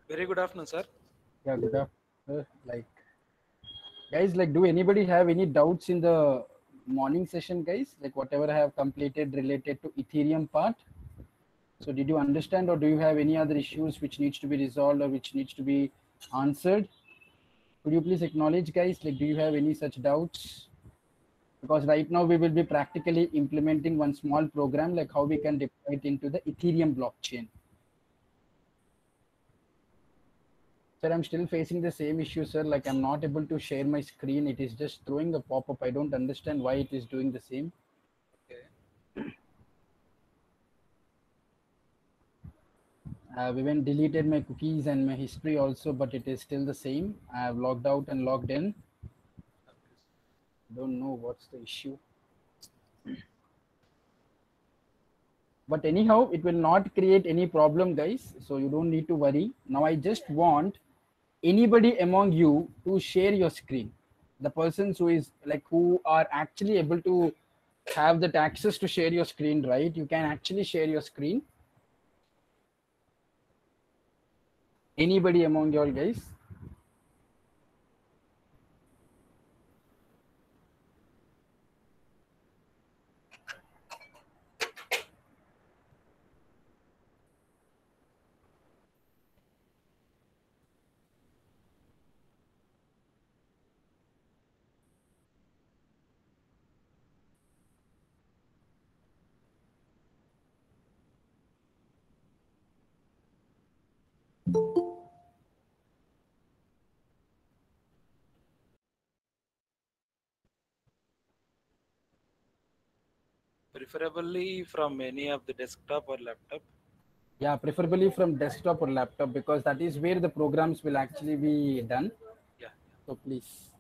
Very good afternoon, sir. Yeah, good afternoon. Guys, do anybody have any doubts in the morning session, guys? Like, whatever I have completed related to Ethereum part. So, did you understand, or do you have any other issues which needs to be resolved or which needs to be answered? Could you please acknowledge, guys? Like, do you have any such doubts? Because right now we will be practically implementing one small program, like how we can deploy it into the Ethereum blockchain. Sir, I'm still facing the same issue, sir. Like, I'm not able to share my screen. It is just throwing a pop-up. I don't understand why it is doing the same. Okay. I've even deleted my cookies and my history also, but it is still the same. I have logged out and logged in. Don't know what's the issue. But anyhow, it will not create any problem, guys. So you don't need to worry. Now I just want anybody among you to share your screen. The persons who is like who are actually able to have that access to share your screen, right? You can actually share your screen. Anybody among y'all guys? Preferably from any of the desktop or laptop. Yeah, preferably from desktop or laptop because that is where the programs will actually be done. Yeah. So please.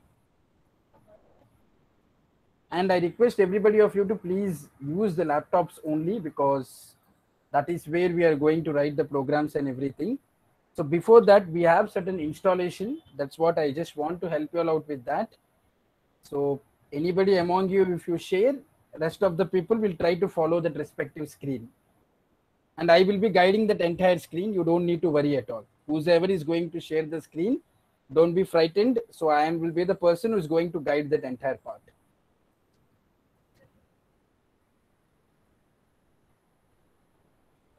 And I request everybody of you to please use the laptops only because that is where we are going to write the programs and everything. So before that, we have certain installation. That's what I just want to help you all out with that. So anybody among you, if you share, rest of the people will try to follow that respective screen. And I will be guiding that entire screen. You don't need to worry at all. Whoever is going to share the screen, don't be frightened. So I will be the person who is going to guide that entire part.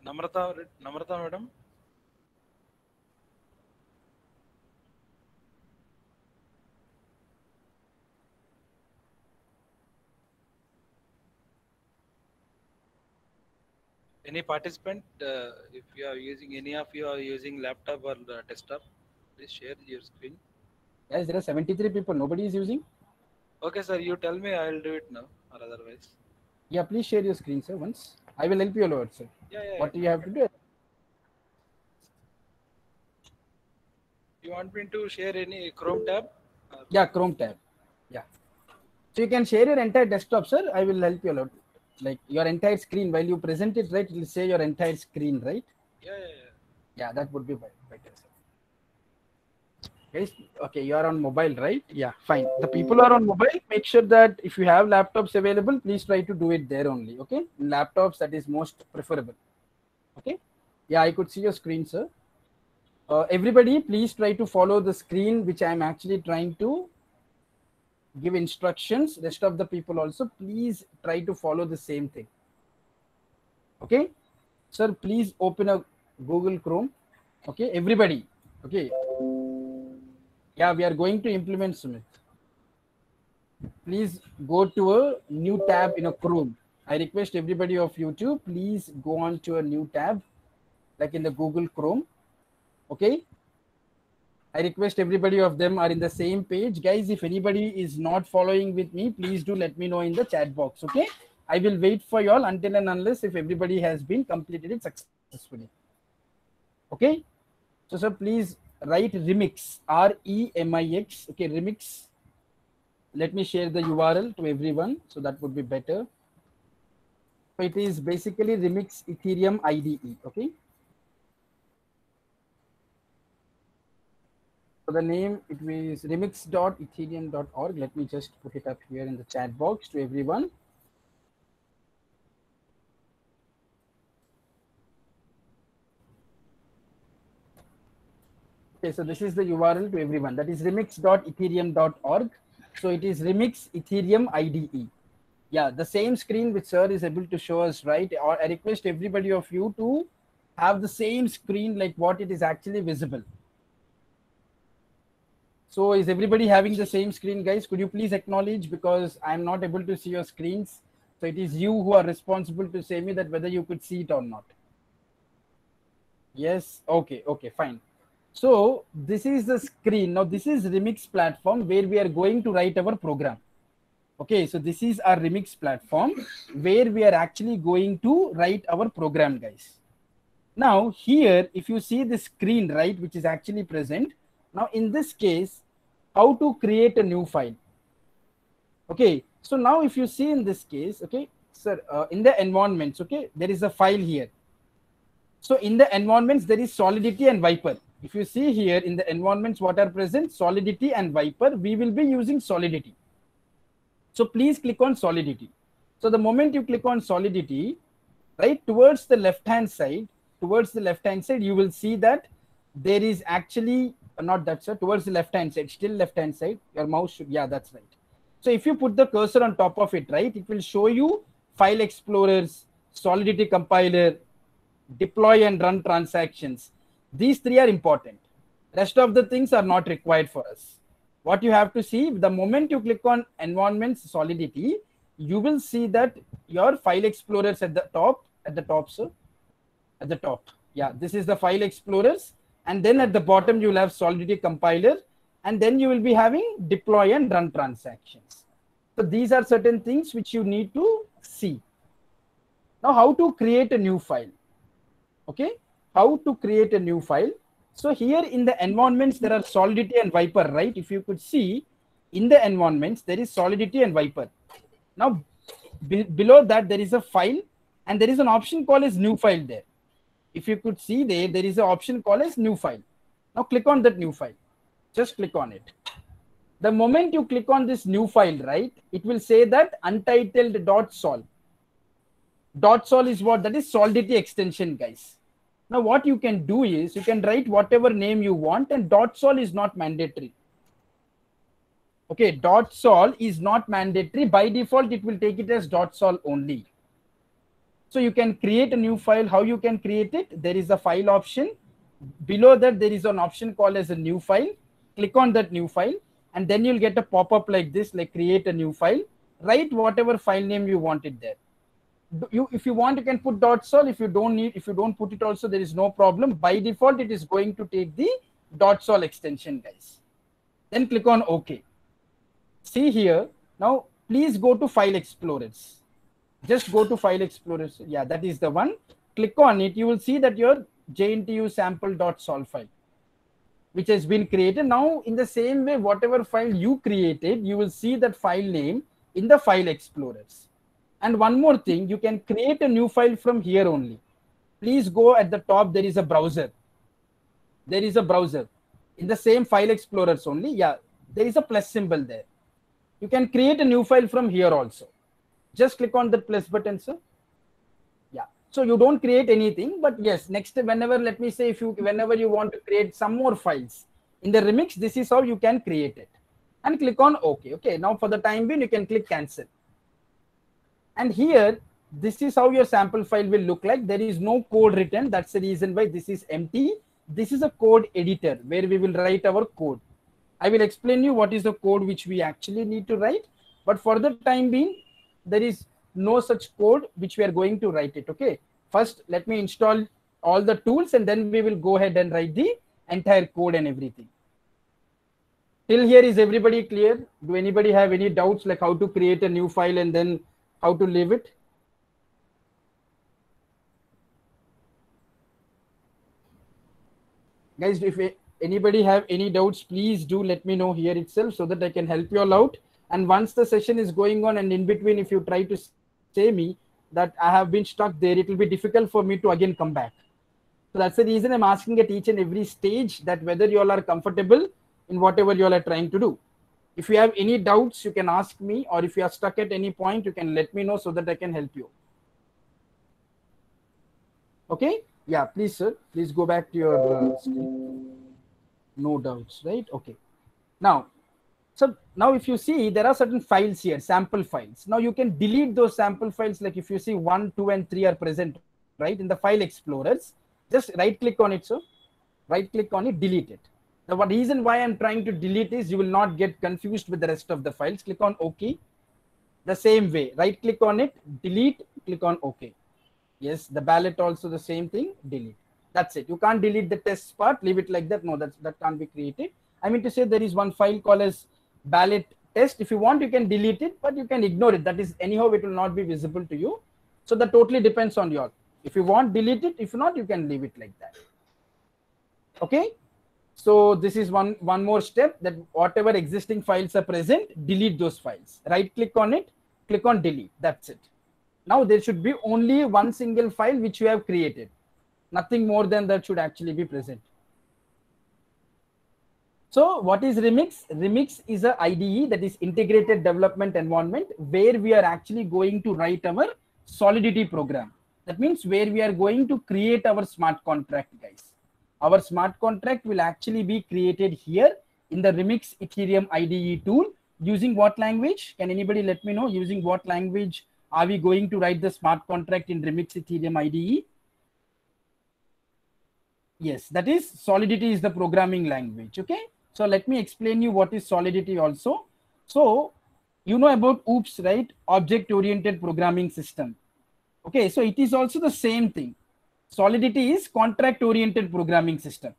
Namrata madam. Any participant, if you are using any of you are using laptop or desktop, please share your screen. Guys, there are 73 people. Nobody is using. Okay, sir. You tell me. I will do it now, or otherwise. Yeah, please share your screen, sir. Once I will help you all out, sir. Yeah, yeah, yeah. What do you have to do? You want me to share any Chrome tab? Yeah, Chrome tab. Yeah. So you can share your entire desktop, sir. I will help you a lot. Like your entire screen, while you present it, right? It will say your entire screen, right? Yeah, yeah, yeah. Yeah, that would be better, sir. Guys, okay, you are on mobile, right? Yeah, fine. The people are on mobile. Make sure that if you have laptops available, please try to do it there only. Okay, in laptops that is most preferable. Okay. Yeah, I could see your screen, sir. Everybody, please try to follow the screen which I am actually trying to give instructions. Rest of the people also, please try to follow the same thing. Okay, sir, please open a Google Chrome. Okay, everybody. Okay, yeah, we are going to implement Sumit. Please go to a new tab in a Chrome. I request everybody of you to please go on to a new tab like in the Google Chrome. Okay, I request everybody of them are in the same page. Guys, if anybody is not following with me, please do let me know in the chat box. Okay, I will wait for y'all until and unless if everybody has been completed it successfully. Okay, so sir, please write remix, REMIX. Okay, remix. Let me share the URL to everyone, so that would be better. So it is basically remix Ethereum IDE. Okay, so the name it is remix.ethereum.org. Let me just put it up here in the chat box to everyone. Okay, so this is the URL to everyone. That is remix.ethereum.org. So it is Remix Ethereum IDE. Yeah, the same screen which sir is able to show us, right? Or I request everybody of you to have the same screen like what it is actually visible. So is everybody having the same screen, guys? Could you please acknowledge, because I'm not able to see your screens. So it is you who are responsible to say me that whether you could see it or not. Yes. Okay. Okay. Fine. So this is the screen. Now this is Remix platform where we are going to write our program. Okay. So this is our Remix platform where we are actually going to write our program, guys. Now here, if you see the screen, right, which is actually present. Now in this case, how to create a new file. Okay. So now if you see in this case, okay, sir, in the environments, okay, there is a file here. So in the environments, there is Solidity and Viper. If you see here in the environments, what are present? Solidity and Viper. We will be using Solidity. So please click on Solidity. So the moment you click on Solidity, right, towards the left-hand side, you will see that there is actually, not that, sir, towards the left-hand side, still left-hand side, your mouse should, yeah, that's right. So if you put the cursor on top of it, right, it will show you File Explorers, Solidity Compiler, deploy and run transactions. These three are important. Rest of the things are not required for us. What you have to see, the moment you click on environments Solidity, you will see that your File Explorers at the top, sir, at the top. Yeah, this is the File Explorers. And then at the bottom, you will have Solidity Compiler. And then you will be having deploy and run transactions. So these are certain things which you need to see. Now, how to create a new file? Okay, how to create a new file. So here in the environments, there are Solidity and Viper, right? If you could see in the environments, there is Solidity and Viper. Now, below that, there is a file and there is an option called as new file there. If you could see there is an option called as new file. Now click on that new file. Just click on it. The moment you click on this new file, right, it will say that untitled.sol. .sol is what? That is Solidity extension, guys. Now what you can do is you can write whatever name you want, and .sol is not mandatory. Okay, .sol is not mandatory. By default, it will take it as .sol only. So you can create a new file. How you can create it? There is a file option. Below that, there is an option called as a new file. Click on that new file, and then you'll get a pop-up like this, like create a new file. Write whatever file name you want it there. If you want, you can put .sol. If you don't put it also, there is no problem. By default, it is going to take the .sol extension, guys. Then click on OK. See here. Now, please go to File Explorers. Just go to File Explorers. Yeah, that is the one. Click on it. You will see that your JNTU sample.sol file, which has been created. Now, in the same way, whatever file you created, you will see that file name in the File Explorers. And one more thing, you can create a new file from here only. Please go at the top. There is a browser. There is a browser in the same File Explorers only. Yeah, there is a plus symbol there. You can create a new file from here also. Just click on the plus button, sir. Yeah. So you don't create anything, but yes, next, whenever, let me say, whenever you want to create some more files in the Remix, this is how you can create it. And click on OK. Okay. Now for the time being, you can click cancel. And here, this is how your sample file will look like. There is no code written. That's the reason why this is empty. This is a code editor where we will write our code. I will explain you what is the code which we actually need to write. But for the time being, there is no such code which we are going to write it. Okay. First, let me install all the tools and then we will go ahead and write the entire code and everything. Till here, is everybody clear? Do anybody have any doubts like how to create a new file and then how to leave it? Guys, if anybody have any doubts, please do let me know here itself so that I can help you all out. And once the session is going on and in between, if you try to say me that I have been stuck there, it will be difficult for me to again come back. So that's the reason I'm asking at each and every stage that whether you all are comfortable in whatever you all are trying to do. If you have any doubts, you can ask me, or if you are stuck at any point, you can let me know so that I can help you. Okay? Yeah, please, sir. Please go back to your screen. No doubts, right? Okay. Now, so now if you see, there are certain files here, sample files. Now you can delete those sample files. Like if you see 1, 2, and 3 are present, right, in the file explorers, just right click on it. So right click on it, delete it. The reason why I'm trying to delete is you will not get confused with the rest of the files. Click on OK. The same way, right click on it, delete, click on OK. Yes, the ballot also the same thing, delete. That's it. You can't delete the test part, leave it like that. No, that can't be created. I mean to say there is one file called as ballot test. If you want, you can delete it, but you can ignore it. That is anyhow, it will not be visible to you. So that totally depends on you. If you want, delete it. If not, you can leave it like that. Okay. So this is one more step, that whatever existing files are present, delete those files. Right click on it, click on delete. That's it. Now there should be only one single file which you have created. Nothing more than that should actually be present. So what is Remix? Remix is a IDE, that is integrated development environment, where we are actually going to write our Solidity program. That means where we are going to create our smart contract, guys. Our smart contract will actually be created here in the Remix Ethereum IDE tool using what language? Can anybody let me know using what language are we going to write the smart contract in Remix Ethereum IDE? Yes, that is Solidity is the programming language. Okay. So let me explain you what is Solidity also. So you know about OOPS, right? Object-oriented programming system. Okay. So it is also the same thing. Solidity is contract-oriented programming system.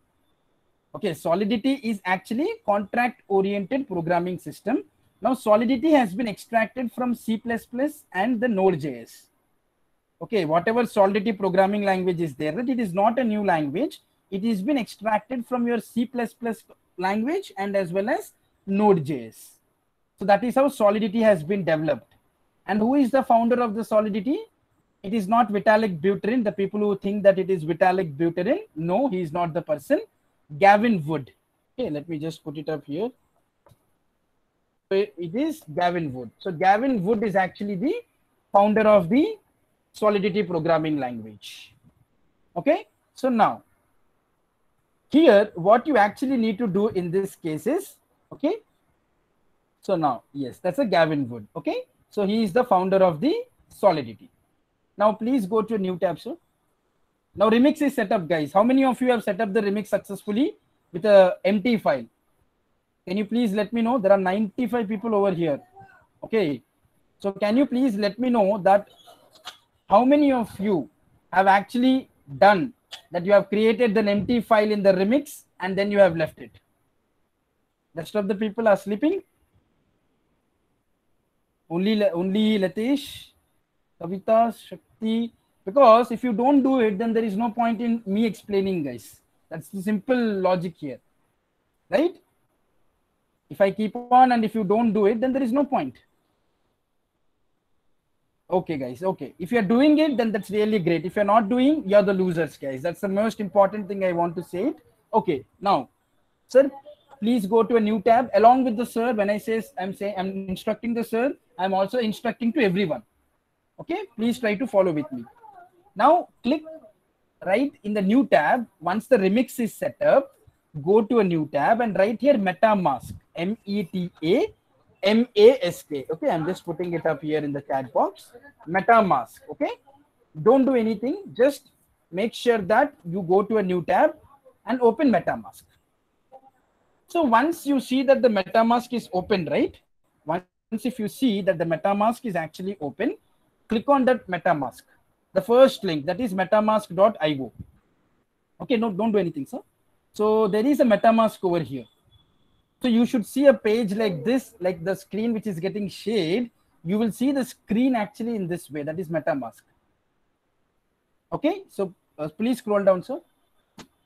Okay. Solidity is actually contract-oriented programming system. Now Solidity has been extracted from C++ and the Node.js. Okay, whatever Solidity programming language is there, that it is not a new language. It has been extracted from your C++ language and as well as Node.js. So that is how Solidity has been developed. And who is the founder of the Solidity? It is not Vitalik Buterin. The people who think that it is Vitalik Buterin, no, he is not the person. Gavin Wood. Okay, let me just put it up here. So it is Gavin Wood. So Gavin Wood is actually the founder of the Solidity programming language. Okay, so now here what you actually need to do in this case is, okay, so now yes, that's a Gavin Wood. Okay, so he is the founder of the Solidity. Now please go to a new tab, sir. Now Remix is set up, guys. How many of you have set up the Remix successfully with a empty file? Can you please let me know? There are 95 people over here. Okay, so can you please let me know that how many of you have actually done that? You have created an empty file in the Remix and then you have left it. The rest of the people are sleeping. Only Latish, Kavita, Shakti. Because if you don't do it, then there is no point in me explaining, guys. That's the simple logic here, right? If I keep on and if you don't do it, then there is no point. Okay, guys. Okay. If you're doing it, then that's really great. If you're not doing, you're the losers, guys. That's the most important thing I want to say. Okay. Now, sir, please go to a new tab along with the sir. When I say I'm instructing the sir, I'm also instructing to everyone. Okay. Please try to follow with me. Now click right in the new tab. Once the Remix is set up, go to a new tab and right here MetaMask, MetaMask. Okay, I'm just putting it up here in the chat box. MetaMask. Okay, don't do anything. Just make sure that you go to a new tab and open MetaMask. So once you see that the MetaMask is open, right? Once if you see that the MetaMask is actually open, click on that MetaMask. The first link, that is metamask.io. Okay, no, don't do anything, sir. So there is a MetaMask over here. So you should see a page like this, like the screen which is getting shaded. You will see the screen actually in this way. That is MetaMask. Okay, so please scroll down, sir.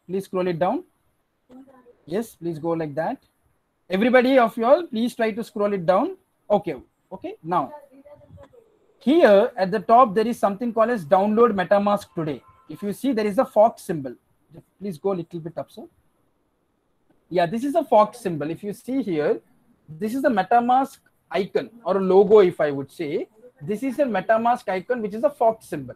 Please scroll it down. Yes, please go like that. Everybody of you all, please try to scroll it down. Okay, okay. Now, here at the top, there is something called as download MetaMask today. If you see, there is a fox symbol. Please go a little bit up, sir. Yeah, this is a fox symbol. If you see here, this is a MetaMask icon or a logo, if I would say. This is a MetaMask icon, which is a fox symbol.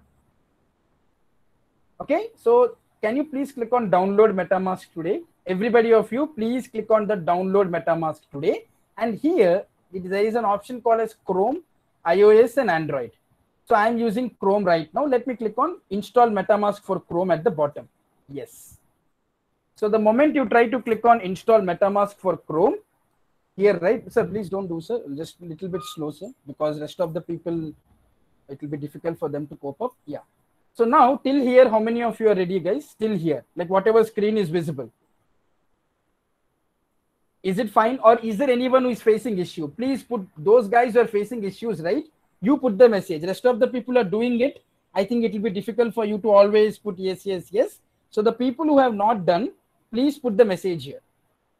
Okay, so can you please click on download MetaMask today? everybody of you, please click on the download MetaMask today. And here there is an option called as Chrome, iOS and Android. So I'm using Chrome right now. Let me click on install MetaMask for Chrome at the bottom. Yes. So the moment you try to click on install MetaMask for Chrome here, right? Sir, please don't do, sir. Just a little bit slow, sir, because rest of the people, it will be difficult for them to cope up. Yeah. So now till here, how many of you are ready, guys? Till here, like whatever screen is visible. Is it fine? Or is there anyone who is facing issue? Please put those guys who are facing issues, right? You put the message. Rest of the people are doing it. I think it will be difficult for you to always put yes, yes, yes. So the people who have not done, please put the message here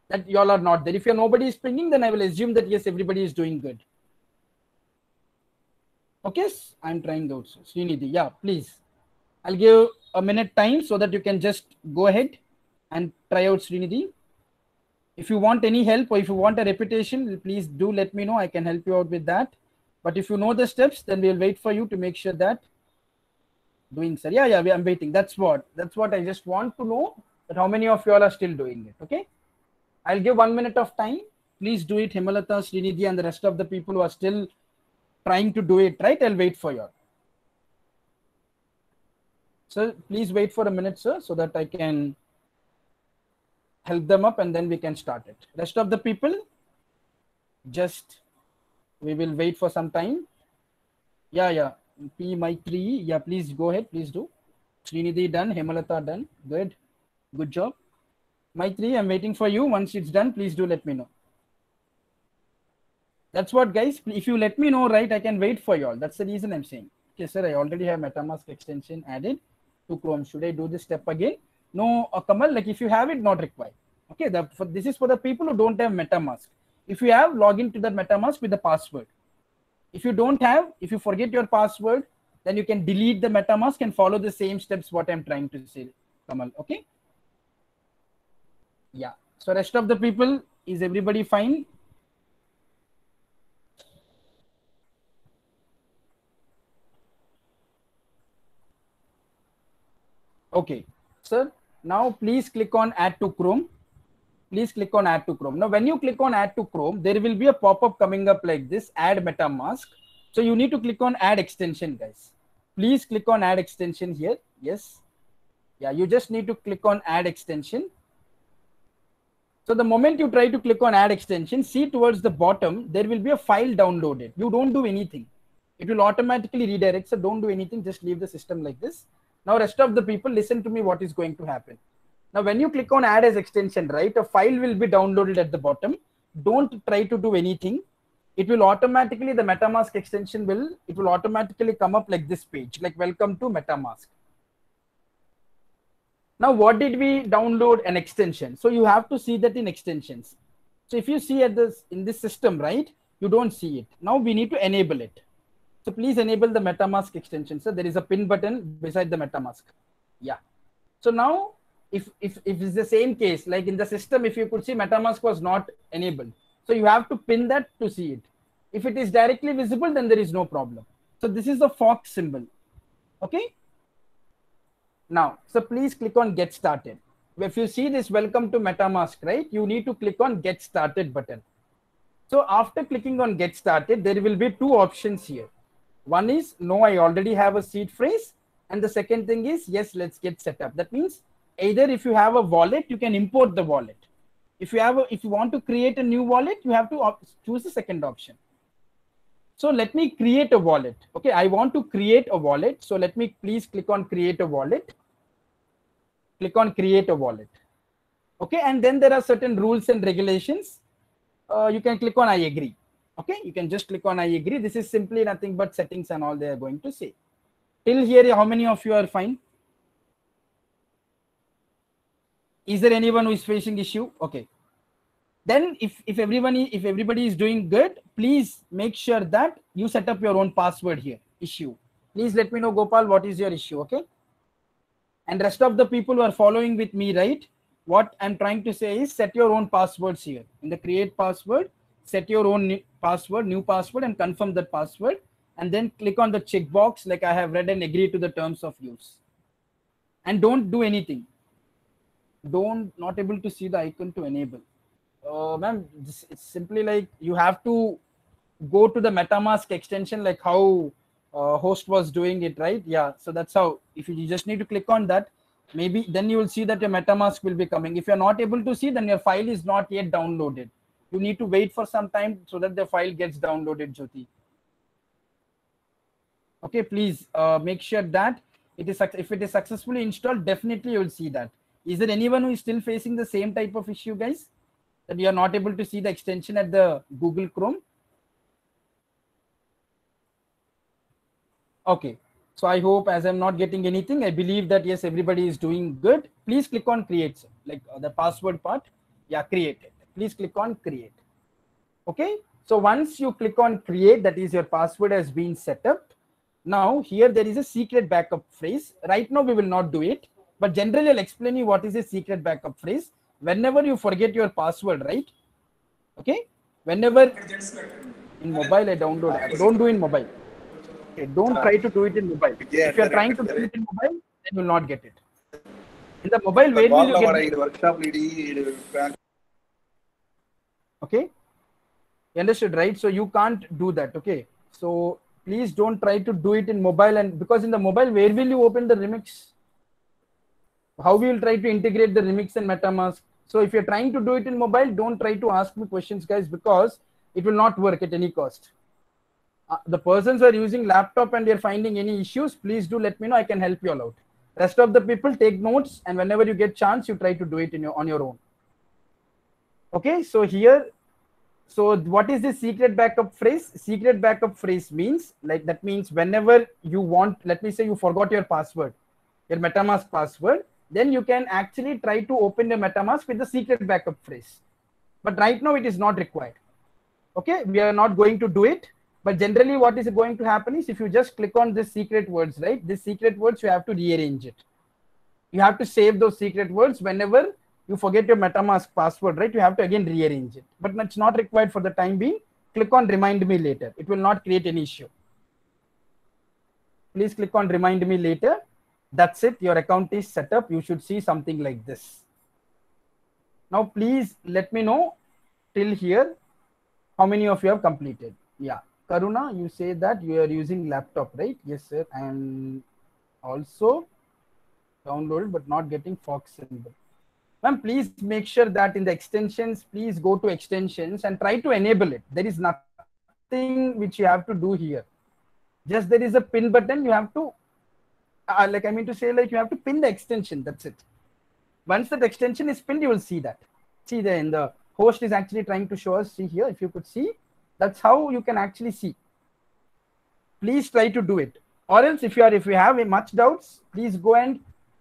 that y'all are not there. If nobody is pinging, then I will assume that yes, everybody is doing good. Okay, I'm trying out. Srinidhi, yeah, please. I'll give a minute time so that you can just go ahead and try out Srinidhi. If you want any help or if you want a repetition, please do let me know. I can help you out with that. But if you know the steps, then we'll wait for you to make sure that doing, sir. Yeah, I'm waiting. That's what I just want to know, that how many of you all are still doing it. Okay. I'll give 1 minute of time. Please do it, Himalata, Srinidhi, and the rest of the people who are still trying to do it, right? I'll wait for you. So please wait for a minute, sir, so that I can help them up and then we can start it. Rest of the people, just we will wait for some time. Yeah. P Maitri, yeah, please go ahead, please do. Srinidhi done, Himalata done. Good job. Maitri, I'm waiting for you. Once it's done, please do let me know. That's what, guys. If you let me know, right, I can wait for you all. That's the reason I'm saying. Okay, sir, I already have MetaMask extension added to Chrome. Should I do this step again? No, Kamal, like if you have it, not required. Okay, this is for the people who don't have MetaMask. If you have, log into the MetaMask with the password. If you don't have, if you forget your password, then you can delete the MetaMask and follow the same steps what I'm trying to say, Kamal. Okay. Yeah. So rest of the people, is everybody fine? Okay, sir. Now please click on add to Chrome. Please click on add to Chrome. Now when you click on add to Chrome, there will be a pop-up coming up like this, add MetaMask. So you need to click on add extension, guys. Please click on add extension here. Yes. Yeah, you just need to click on add extension. So the moment you try to click on add extension, see towards the bottom, there will be a file downloaded. You don't do anything. It will automatically redirect. So don't do anything. Just leave the system like this. Now rest of the people, listen to me what is going to happen. Now when you click on add as extension, right, a file will be downloaded at the bottom. Don't try to do anything. It will automatically, the MetaMask extension will automatically come up like this page, like welcome to MetaMask. Now what did we download? An extension. So you have to see that in extensions. So if you see at this in this system, right, you don't see it. Now we need to enable it. So please enable the MetaMask extension. So there is a pin button beside the MetaMask. Yeah. So now if it's the same case, like in the system, if you could see MetaMask was not enabled. So you have to pin that to see it. If it is directly visible, then there is no problem. So this is the Fox symbol. Okay. Now, so please click on get started. If you see this welcome to MetaMask, right, you need to click on get started button. So after clicking on get started, there will be two options here. One is no, I already have a seed phrase. And the second thing is yes, let's get set up. That means either if you have a wallet, you can import the wallet. If you want to create a new wallet, you have to choose the second option. So let me create a wallet. Okay, I want to create a wallet. So let me please click on create a wallet. Click on create a wallet. Okay, and then there are certain rules and regulations. You can click on I agree. Okay, you can just click on I agree. This is simply nothing but settings and all they are going to say. Till here, how many of you are fine? Is there anyone who is facing issue? Okay. Then if everybody is doing good, please make sure that you set up your own password here. Issue. Please let me know, Gopal, what is your issue, okay? And rest of the people who are following with me, right? What I'm trying to say is set your own passwords here. In the create password, set your own new password and confirm that password. And then click on the checkbox like I have read and agree to the terms of use. And don't do anything. not able to see the icon to enable. Ma'am, it's simply like you have to go to the MetaMask extension, like how host was doing it, right? Yeah, so that's how. If you just need to click on that, maybe then you will see that your MetaMask will be coming. If you're not able to see, then your file is not yet downloaded. You need to wait for some time so that the file gets downloaded, Jyoti. Okay, please make sure that it is, if it is successfully installed, definitely you will see that. Is there anyone who is still facing the same type of issue, guys, that you are not able to see the extension at the Google Chrome? Okay, so I hope, as I'm not getting anything, I believe that yes, everybody is doing good. Please click on create, like the password part. Yeah, create it. Please click on create. Okay, so once you click on create, that is your password has been set up. Now here there is a secret backup phrase. Right now we will not do it, but generally I'll explain you what is a secret backup phrase. Whenever you forget your password, right? Okay, whenever in mobile I download app. Don't do in mobile. Okay, don't try to do it in mobile. If you are trying to do it in mobile, then you will not get it. In the mobile, where will you get it? Okay, you understood, right? So you can't do that. Okay, so please don't try to do it in mobile, and because in the mobile, where will you open the remix? How we will try to integrate the remix and MetaMask? So if you're trying to do it in mobile, don't try to ask me questions, guys, because it will not work at any cost. The persons who are using laptop and they're finding any issues, please do let me know. I can help you all out. Rest of the people, take notes, and whenever you get chance, you try to do it on your own. Okay, so here, so what is the secret backup phrase? Secret backup phrase means, like, that means whenever you want, let me say you forgot your password, your MetaMask password, then you can actually try to open the MetaMask with the secret backup phrase. But right now it is not required. Okay, we are not going to do it. But generally what is going to happen is, if you just click on this secret words, right? This secret words, you have to rearrange it. You have to save those secret words. Whenever you forget your MetaMask password, right? You have to again rearrange it. But it's not required for the time being. Click on remind me later. It will not create any issue. Please click on remind me later. That's it. Your account is set up. You should see something like this. Now, please let me know till here how many of you have completed. Yeah. Karuna, you say that you are using laptop, right? Yes, sir. And also downloaded but not getting Fox symbol. Ma'am, please make sure that in the extensions, please go to extensions and try to enable it. There is nothing which you have to do here. Just there is a pin button. You have to, like you have to pin the extension. That's it. Once that extension is pinned, you will see that. See, the host is actually trying to show us. See here, if you could see. That's how you can actually see. Please try to do it. Or else, if you have much doubts, please go and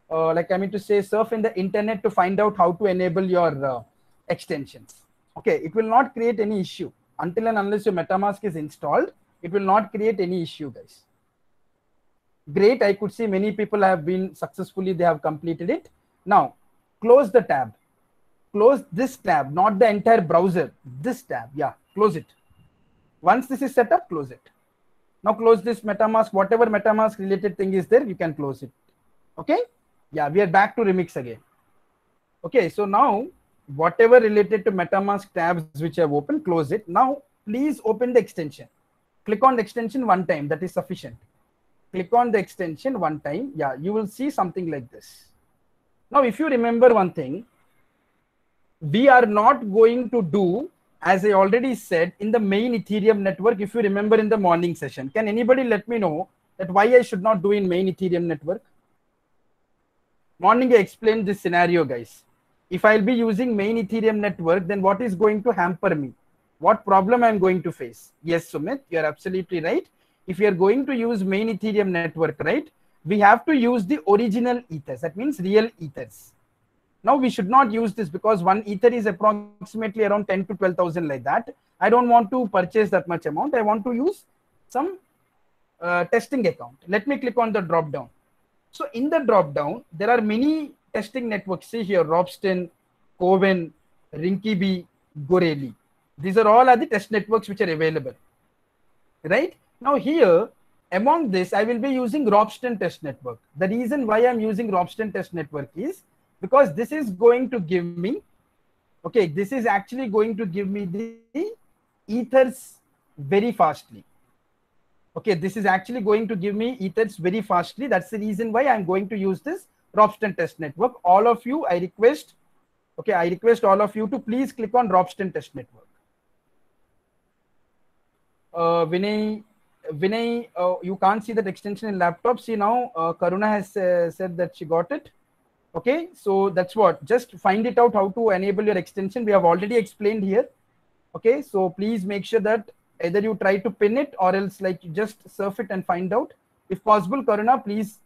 surf in the internet to find out how to enable your extensions. Okay, it will not create any issue until and unless your MetaMask is installed. It will not create any issue, guys. Great, I could see many people have been successfully. They have completed it. Now, close the tab. Close this tab, not the entire browser. This tab, yeah, close it. Once this is set up, close it. Now close this MetaMask, whatever MetaMask related thing is there, you can close it. Okay. Yeah, we are back to Remix again. Okay, so now whatever related to MetaMask tabs which I have opened, close it. Now please open the extension. Click on the extension one time, that is sufficient. Click on the extension one time. Yeah, you will see something like this. Now, if you remember one thing, we are not going to do, as I already said, in the main Ethereum network. If you remember in the morning session, can anybody let me know that why I should not do in main Ethereum network? Morning I explained this scenario, guys. If I'll be using main Ethereum network, then what is going to hamper me? What problem I'm going to face? Yes, Sumit, you're absolutely right. If you're going to use main Ethereum network, right, we have to use the original ethers. That means real ethers. Now we should not use this because one ether is approximately around 10 to 12,000 like that. I don't want to purchase that much amount. I want to use some testing account. Let me click on the drop down. So in the drop down, there are many testing networks. See here, Ropsten, Coven, Rinkibi, Goreli. These are all the test networks which are available. Right? Now here, among this, I will be using Ropsten test network. The reason why I'm using Ropsten test network is because this is going to give me, okay, this is actually going to give me the ethers very fastly. Okay, this is actually going to give me ethers very fastly. That's the reason why I'm going to use this Ropsten test network. All of you, I request, okay, I request all of you to please click on Ropsten test network. Vinay, you can't see that extension in laptop. See now, Karuna has said that she got it. Okay, so that's what. Just find it out how to enable your extension. We have already explained here. Okay, so please make sure that either you try to pin it or else like you just surf it and find out. If possible, Karuna, please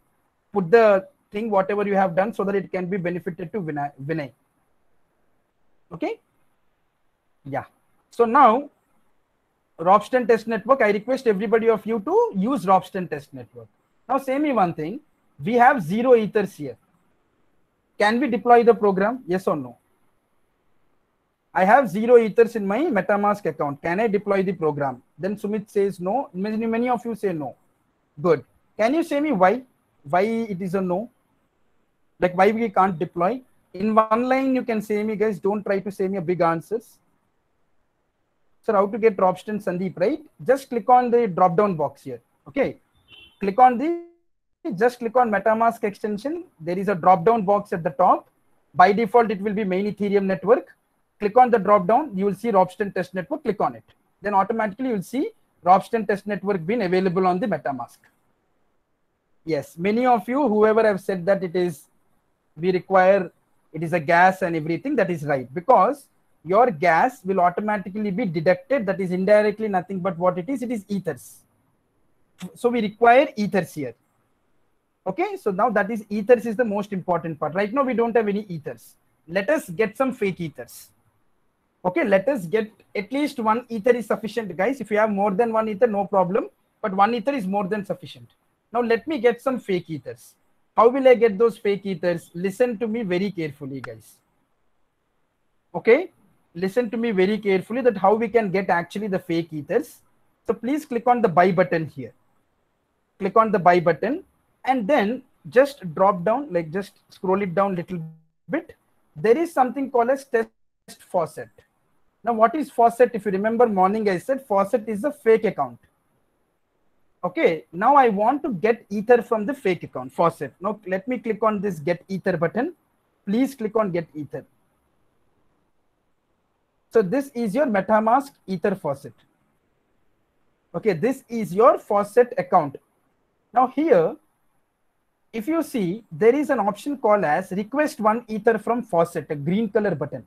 put the thing whatever you have done so that it can be benefited to Vinay. Okay, yeah. So now Ropsten test network, I request everybody of you to use Ropsten test network. Now say me one thing, we have 0 ethers here. Can we deploy the program? Yes or no? I have 0 ethers in my MetaMask account. Can I deploy the program? Then Sumit says no. Many of you say no. Good. Can you say me why? Why it is a no? Like why we can't deploy? In one line you can say me, guys, don't try to say me a big answers. So how to get Ropsten, Sandeep, right? Just click on the drop down box here. Okay. Click on MetaMask extension. There is a drop down box at the top. By default, it will be main Ethereum network. Click on the drop down. You will see Ropsten test network. Click on it. Then automatically you will see Ropsten test network being available on the MetaMask. Yes. Many of you, whoever have said that it is a gas and everything, that is right. Because your gas will automatically be deducted. That is indirectly nothing but what it is ethers. So we require ethers here. Okay, so now that is ethers is the most important part. Right now we don't have any ethers. Let us get some fake ethers. Okay, let us get at least 1 ether is sufficient, guys. If you have more than 1 ether, no problem. But 1 ether is more than sufficient. Now let me get some fake ethers. How will I get those fake ethers? Listen to me very carefully, guys. Okay, listen to me very carefully that how we can get actually the fake ethers. So please click on the buy button here. Click on the buy button and then just drop down, like just scroll it down a little bit. There is something called as test faucet. Now what is faucet? If you remember morning I said faucet is a fake account. Okay, now I want to get ether from the fake account, faucet. Now let me click on this get ether button. Please click on get ether. So this is your MetaMask ether faucet. Okay, this is your faucet account. Now here, if you see, there is an option called as request 1 ether from faucet, a green color button.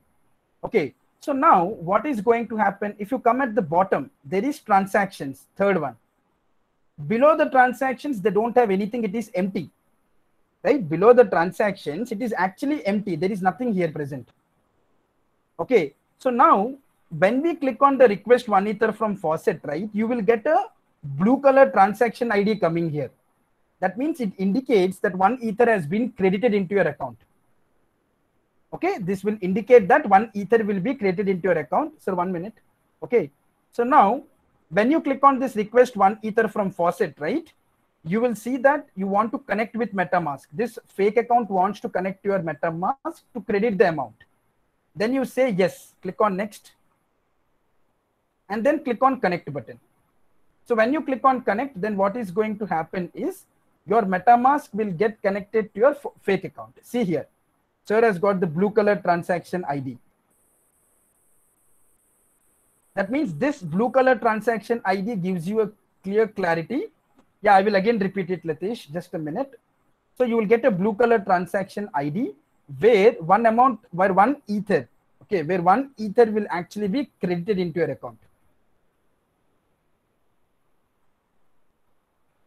Okay, so now what is going to happen? If you come at the bottom, there is transactions, third one. Below the transactions, they don't have anything. It is empty, right? Below the transactions, it is actually empty. There is nothing here present. Okay, so now when we click on the request 1 ether from faucet, right, you will get a blue color transaction ID coming here. That means it indicates that 1 ether has been credited into your account. Okay, this will indicate that 1 ether will be created into your account. So 1 minute. Okay, so now when you click on this request 1 ether from faucet, right, you will see that you want to connect with MetaMask. This fake account wants to connect to your MetaMask to credit the amount. Then you say yes, click on next, and then click on connect button. So when you click on connect, then what is going to happen is your MetaMask will get connected to your fake account. See here, sir has got the blue color transaction ID. That means this blue color transaction ID gives you a clear clarity. Yeah, I will again repeat it, Latish, just a minute. So you will get a blue color transaction ID where 1 ether, okay, where 1 ether will actually be credited into your account.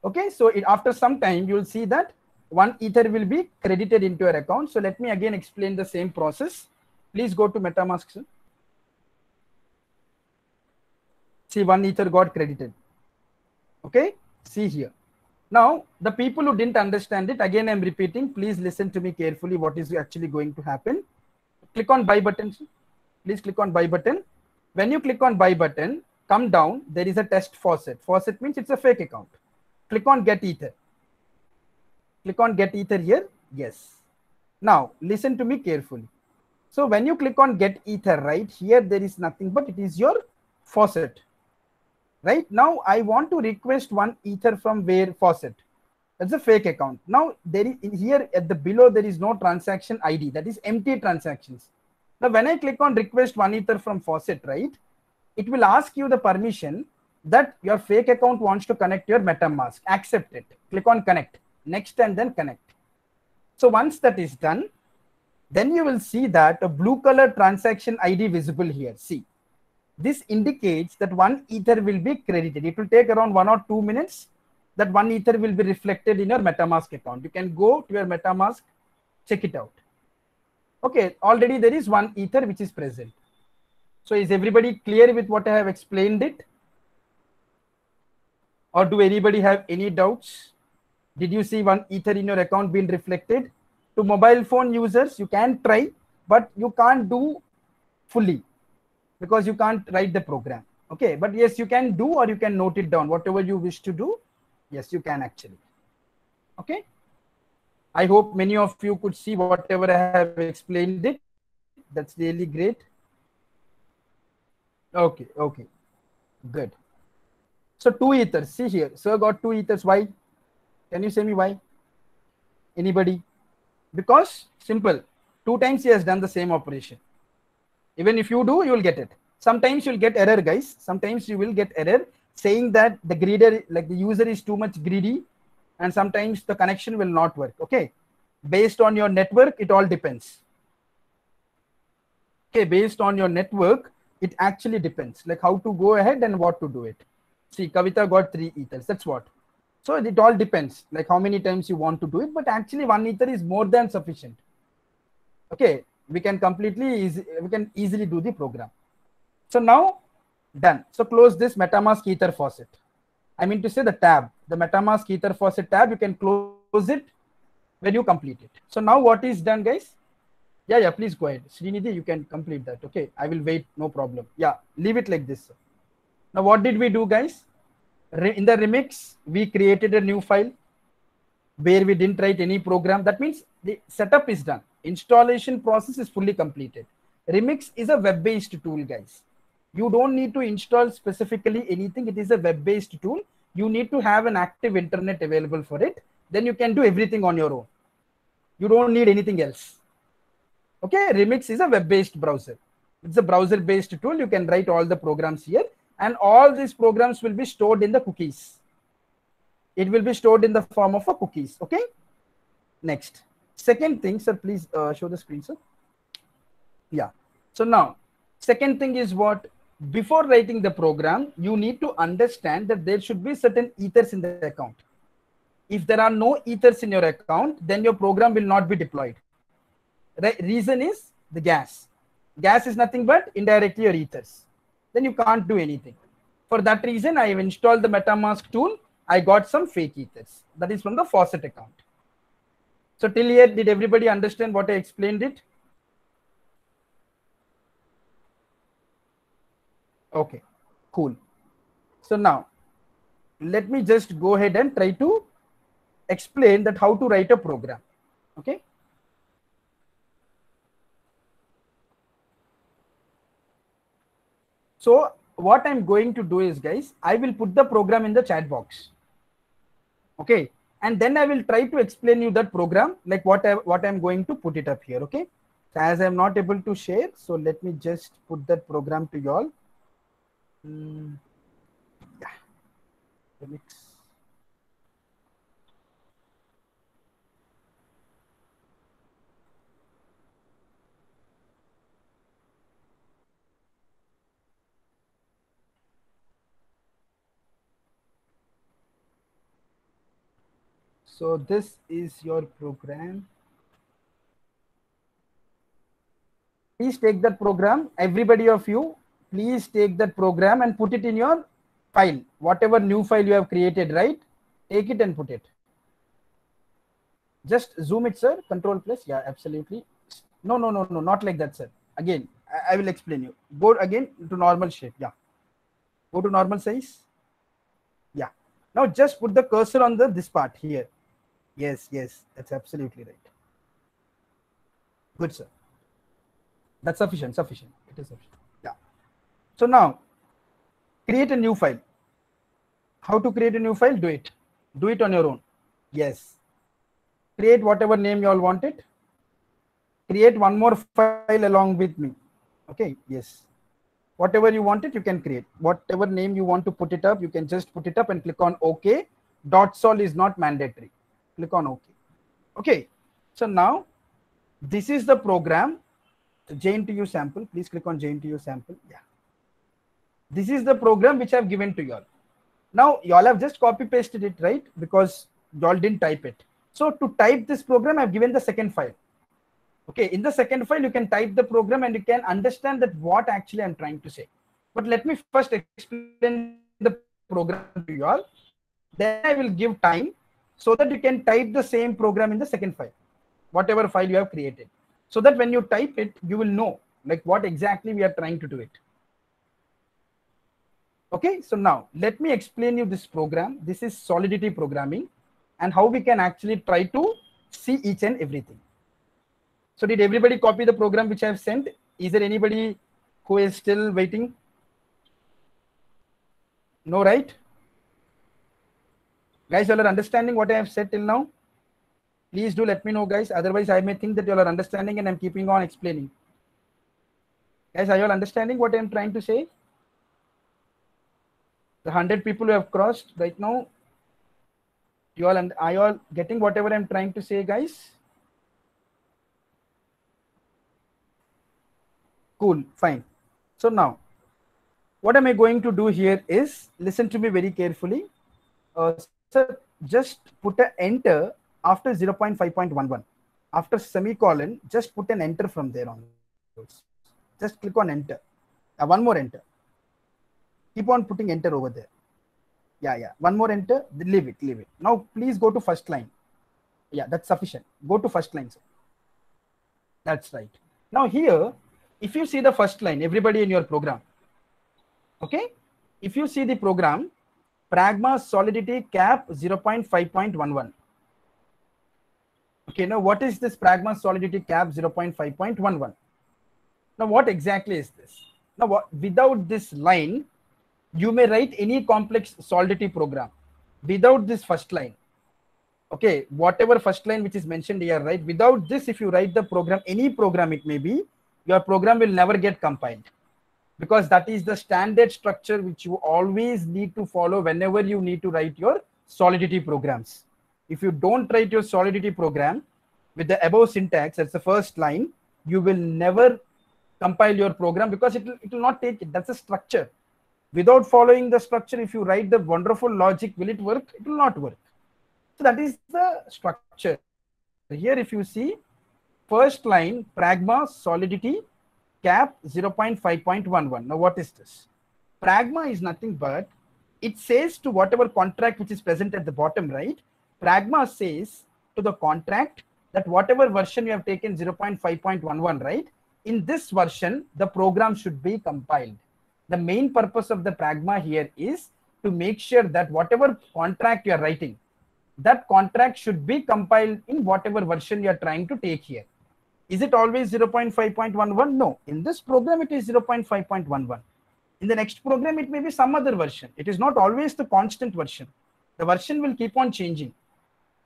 Okay, so after some time, you will see that 1 ether will be credited into your account. So let me again explain the same process. Please go to MetaMask, sir. See, 1 ether got credited. Okay, see here. Now, the people who didn't understand it, again, I'm repeating, please listen to me carefully what is actually going to happen. Click on buy button. Please click on buy button. When you click on buy button, come down, there is a test faucet. Faucet means it's a fake account. Click on get ether. Click on get ether here. Yes. Now listen to me carefully. So when you click on get ether, right here, there is nothing but it is your faucet. Right now, I want to request one ether from where faucet. That's a fake account. Now there is here at the below there is no transaction ID. That is empty transactions. Now when I click on request one ether from faucet, right, it will ask you the permission that your fake account wants to connect your MetaMask. Accept it. Click on connect. Next and then connect. So once that is done, then you will see that a blue color transaction ID visible here. See, this indicates that one ether will be credited. It will take around 1 or 2 minutes. That one ether will be reflected in your MetaMask account. You can go to your MetaMask, check it out. Okay, already there is one ether which is present. So is everybody clear with what I have explained it? Or do anybody have any doubts? Did you see one ether in your account being reflected? To mobile phone users, you can try, but you can't do fully because you can't write the program. Okay, but yes, you can do, or you can note it down, whatever you wish to do. Yes, you can actually. Okay, I hope many of you could see whatever I have explained it. That's really great. Okay, good. So 2 ethers, see here, sir got 2 ethers. Why? Can you say me why? Anybody? Because simple, 2 times he has done the same operation. Even if you do, you will get it. Sometimes you'll get error, guys. Sometimes you will get error saying that the greeder, like the user is too much greedy, and sometimes the connection will not work. Okay, based on your network, it all depends. Okay, based on your network, it actually depends, like how to go ahead and what to do it. See, Kavita got 3 ethers. That's what. So it all depends, like how many times you want to do it. But actually, 1 ether is more than sufficient. Okay, we can easily do the program. So now done. So close this MetaMask Ether faucet. I mean to say the tab, the MetaMask Ether faucet tab, you can close it when you complete it. So now what is done, guys? Yeah, please go ahead. Srinidhi, you can complete that. Okay, I will wait, no problem. Yeah, leave it like this. Now what did we do, guys? In the remix, we created a new file where we didn't write any program. That means the setup is done. Installation process is fully completed. Remix is a web-based tool, guys. You don't need to install specifically anything. It is a web-based tool. You need to have an active internet available for it. Then you can do everything on your own. You don't need anything else. Okay, Remix is a web-based browser. It's a browser-based tool. You can write all the programs here, and all these programs will be stored in the cookies. It will be stored in the form of a cookies. Okay. Next, second thing, sir, please show the screen, sir. Yeah. So now, second thing is what? Before writing the program, you need to understand that there should be certain ethers in the account. If there are no ethers in your account, then your program will not be deployed. Right? Reason is the gas. Gas is nothing but indirectly your ethers. Then you can't do anything. For that reason, I have installed the MetaMask tool. I got some fake ethers. That is from the faucet account. So till here, did everybody understand what I explained it? Okay, cool. So now, let me just go ahead and try to explain that how to write a program. Okay. So what I'm going to do is, guys, I will put the program in the chat box. Okay. And then I will try to explain you that program, like what I'm going to put it up here. Okay. So as I'm not able to share, so let me just put that program to y'all. Yeah. Remix. So this is your program. Please take that program. Everybody of you, please take that program and put it in your file. Whatever new file you have created, right? Take it and put it. Just zoom it, sir. Control plus. Yeah, absolutely. No, not like that, sir. Again, I will explain you. Go again to normal shape. Yeah. Go to normal size. Yeah. Now just put the cursor on this part here. Yes, that's absolutely right. Good, sir. That's sufficient. Sufficient. It is sufficient. Yeah. So now, create a new file. How to create a new file? Do it. Do it on your own. Yes. Create whatever name you all want it. Create one more file along with me. Okay. Yes. Whatever you want it, you can create. Whatever name you want to put it up, you can just put it up and click on OK. .sol is not mandatory. Click on OK. Okay. So now, this is the program. JNTU sample. Please click on JNTU sample. Yeah. This is the program which I have given to you all. Now, you all have just copy pasted it, right? Because you all didn't type it. So to type this program, I've given the second file. Okay, in the second file, you can type the program and you can understand that what actually I'm trying to say. But let me first explain the program to you all. Then I will give time so that you can type the same program in the second file, whatever file you have created. So that when you type it, you will know like what exactly we are trying to do it. Okay, so now let me explain you this program. This is Solidity programming and how we can actually try to see each and everything. So did everybody copy the program which I have sent? Is there anybody who is still waiting? No, right? Guys, you all are understanding what I have said till now? Please do let me know, guys. Otherwise, I may think that you all are understanding and I'm keeping on explaining. Guys, are you all understanding what I'm trying to say? The 100 people who have crossed right now, you all, are you all getting whatever I'm trying to say, guys? Cool, fine. So now, what am I going to do here is, listen to me very carefully. Sir, just put an enter after 0.5.11. After semicolon, just put an enter from there on. Just click on enter. One more enter. Keep on putting enter over there. Yeah. One more enter. Leave it. Now, please go to first line. Yeah, that's sufficient. Go to first line, sir. That's right. Now here, if you see the first line, everybody in your program, okay? If you see the program, Pragma Solidity Cap 0.5.11. Okay, now what is this Pragma Solidity Cap 0.5.11? Now what exactly is this? Now without this line, you may write any complex Solidity program without this first line. Okay, whatever first line which is mentioned here, right? Without this, if you write the program, any program it may be, your program will never get compiled, because that is the standard structure which you always need to follow whenever you need to write your Solidity programs. If you don't write your Solidity program with the above syntax, that's the first line, you will never compile your program because it will not take it. That's a structure. Without following the structure, if you write the wonderful logic, will it work? It will not work. So that is the structure. Here, if you see, first line, Pragma Solidity Cap 0.5.11. Now, what is this? Pragma is nothing but, it says to whatever contract which is present at the bottom, right? Pragma says to the contract that whatever version you have taken 0.5.11, right? In this version, the program should be compiled. The main purpose of the Pragma here is to make sure that whatever contract you are writing, that contract should be compiled in whatever version you are trying to take here. Is it always 0.5.11? No. In this program, it is 0.5.11. In the next program, it may be some other version. It is not always the constant version. The version will keep on changing.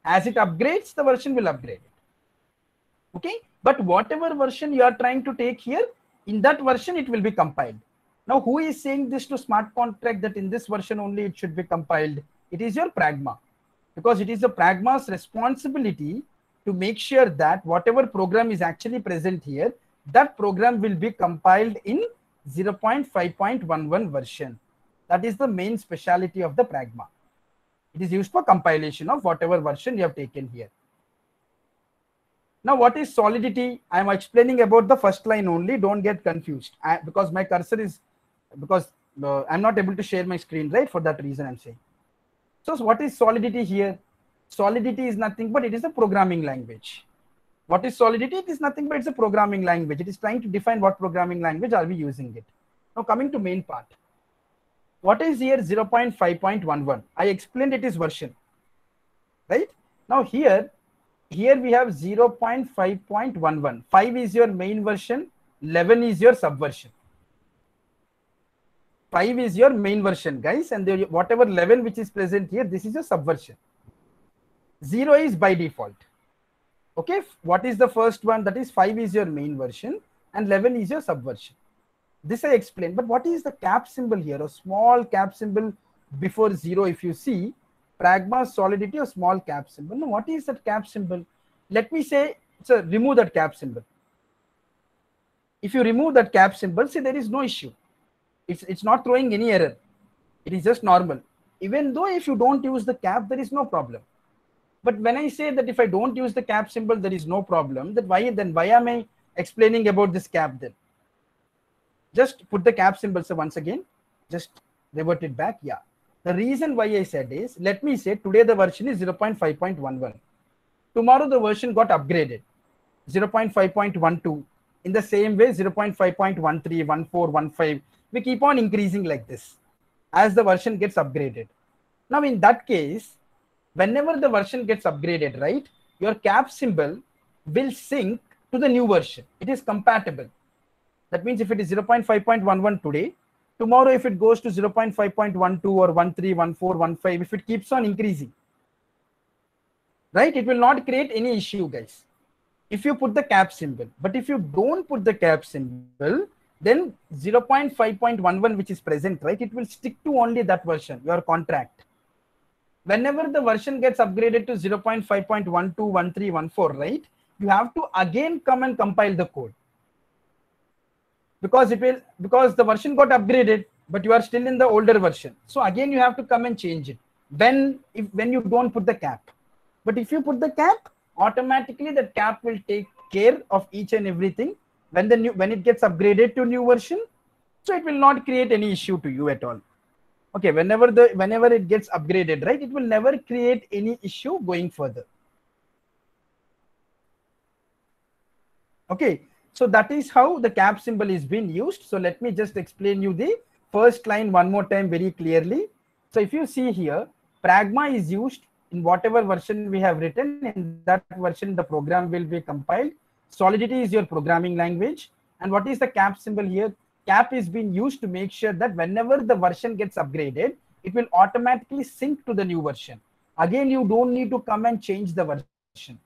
As it upgrades, the version will upgrade it. Okay? But whatever version you are trying to take here, in that version, it will be compiled. Now, who is saying this to smart contract that in this version only it should be compiled? It is your Pragma. Because it is the Pragma's responsibility to make sure that whatever program is actually present here, that program will be compiled in 0.5.11 version. That is the main speciality of the Pragma. It is used for compilation of whatever version you have taken here. Now, what is Solidity? I am explaining about the first line only. Don't get confused. Because my cursor is, because I'm not able to share my screen, right? For that reason I'm saying. So what is Solidity here? Solidity is nothing but it is a programming language. What is Solidity? It is nothing but it's a programming language. It is trying to define what programming language are we using it. Now coming to main part. What is here 0.5.11? I explained it is version. Right? Now here, here we have 0.5.11. 5 is your main version, 11 is your subversion. 5 is your main version, guys, and whatever 11 which is present here, this is your subversion. 0 is by default. Okay, what is the first one? That is 5 is your main version and 11 is your subversion. This I explained, but what is the cap symbol here? A small cap symbol before 0. If you see pragma solidity, a small cap symbol. Now, what is that cap symbol? Let me say, so remove that cap symbol. If you remove that cap symbol, see, there is no issue. It's not throwing any error. It is just normal. Even though if you don't use the cap, there is no problem. But when I say that if I don't use the cap symbol, there is no problem, then why am I explaining about this cap then? Just put the cap symbol. So once again, just revert it back. Yeah. The reason why I said is, let me say today the version is 0.5.11. Tomorrow the version got upgraded, 0.5.12. In the same way, 0.5.13, 14, 15. We keep on increasing like this as the version gets upgraded. Now in that case, whenever the version gets upgraded, right, your cap symbol will sync to the new version. It is compatible. That means if it is 0.5.11 today, tomorrow if it goes to 0.5.12 or 13, 14, 15, if it keeps on increasing, right, it will not create any issue, guys, if you put the cap symbol. But if you don't put the cap symbol, then 0.5.11 which is present, right, it will stick to only that version, your contract. Whenever the version gets upgraded to 0.5.12, 13, 14, right, you have to again come and compile the code. Because the version got upgraded, but you are still in the older version. So again, you have to come and change it when you don't put the cap. But if you put the cap, automatically the cap will take care of each and everything when it gets upgraded to new version. So it will not create any issue to you at all. Okay, whenever it gets upgraded, right, it will never create any issue going further. Okay, so that is how the cap symbol is being used. So let me just explain you the first line one more time very clearly. So if you see here, pragma is used in whatever version we have written. In that version, the program will be compiled. Solidity is your programming language. And what is the cap symbol here? Cap is being used to make sure that whenever the version gets upgraded, it will automatically sync to the new version. Again, you don't need to come and change the version.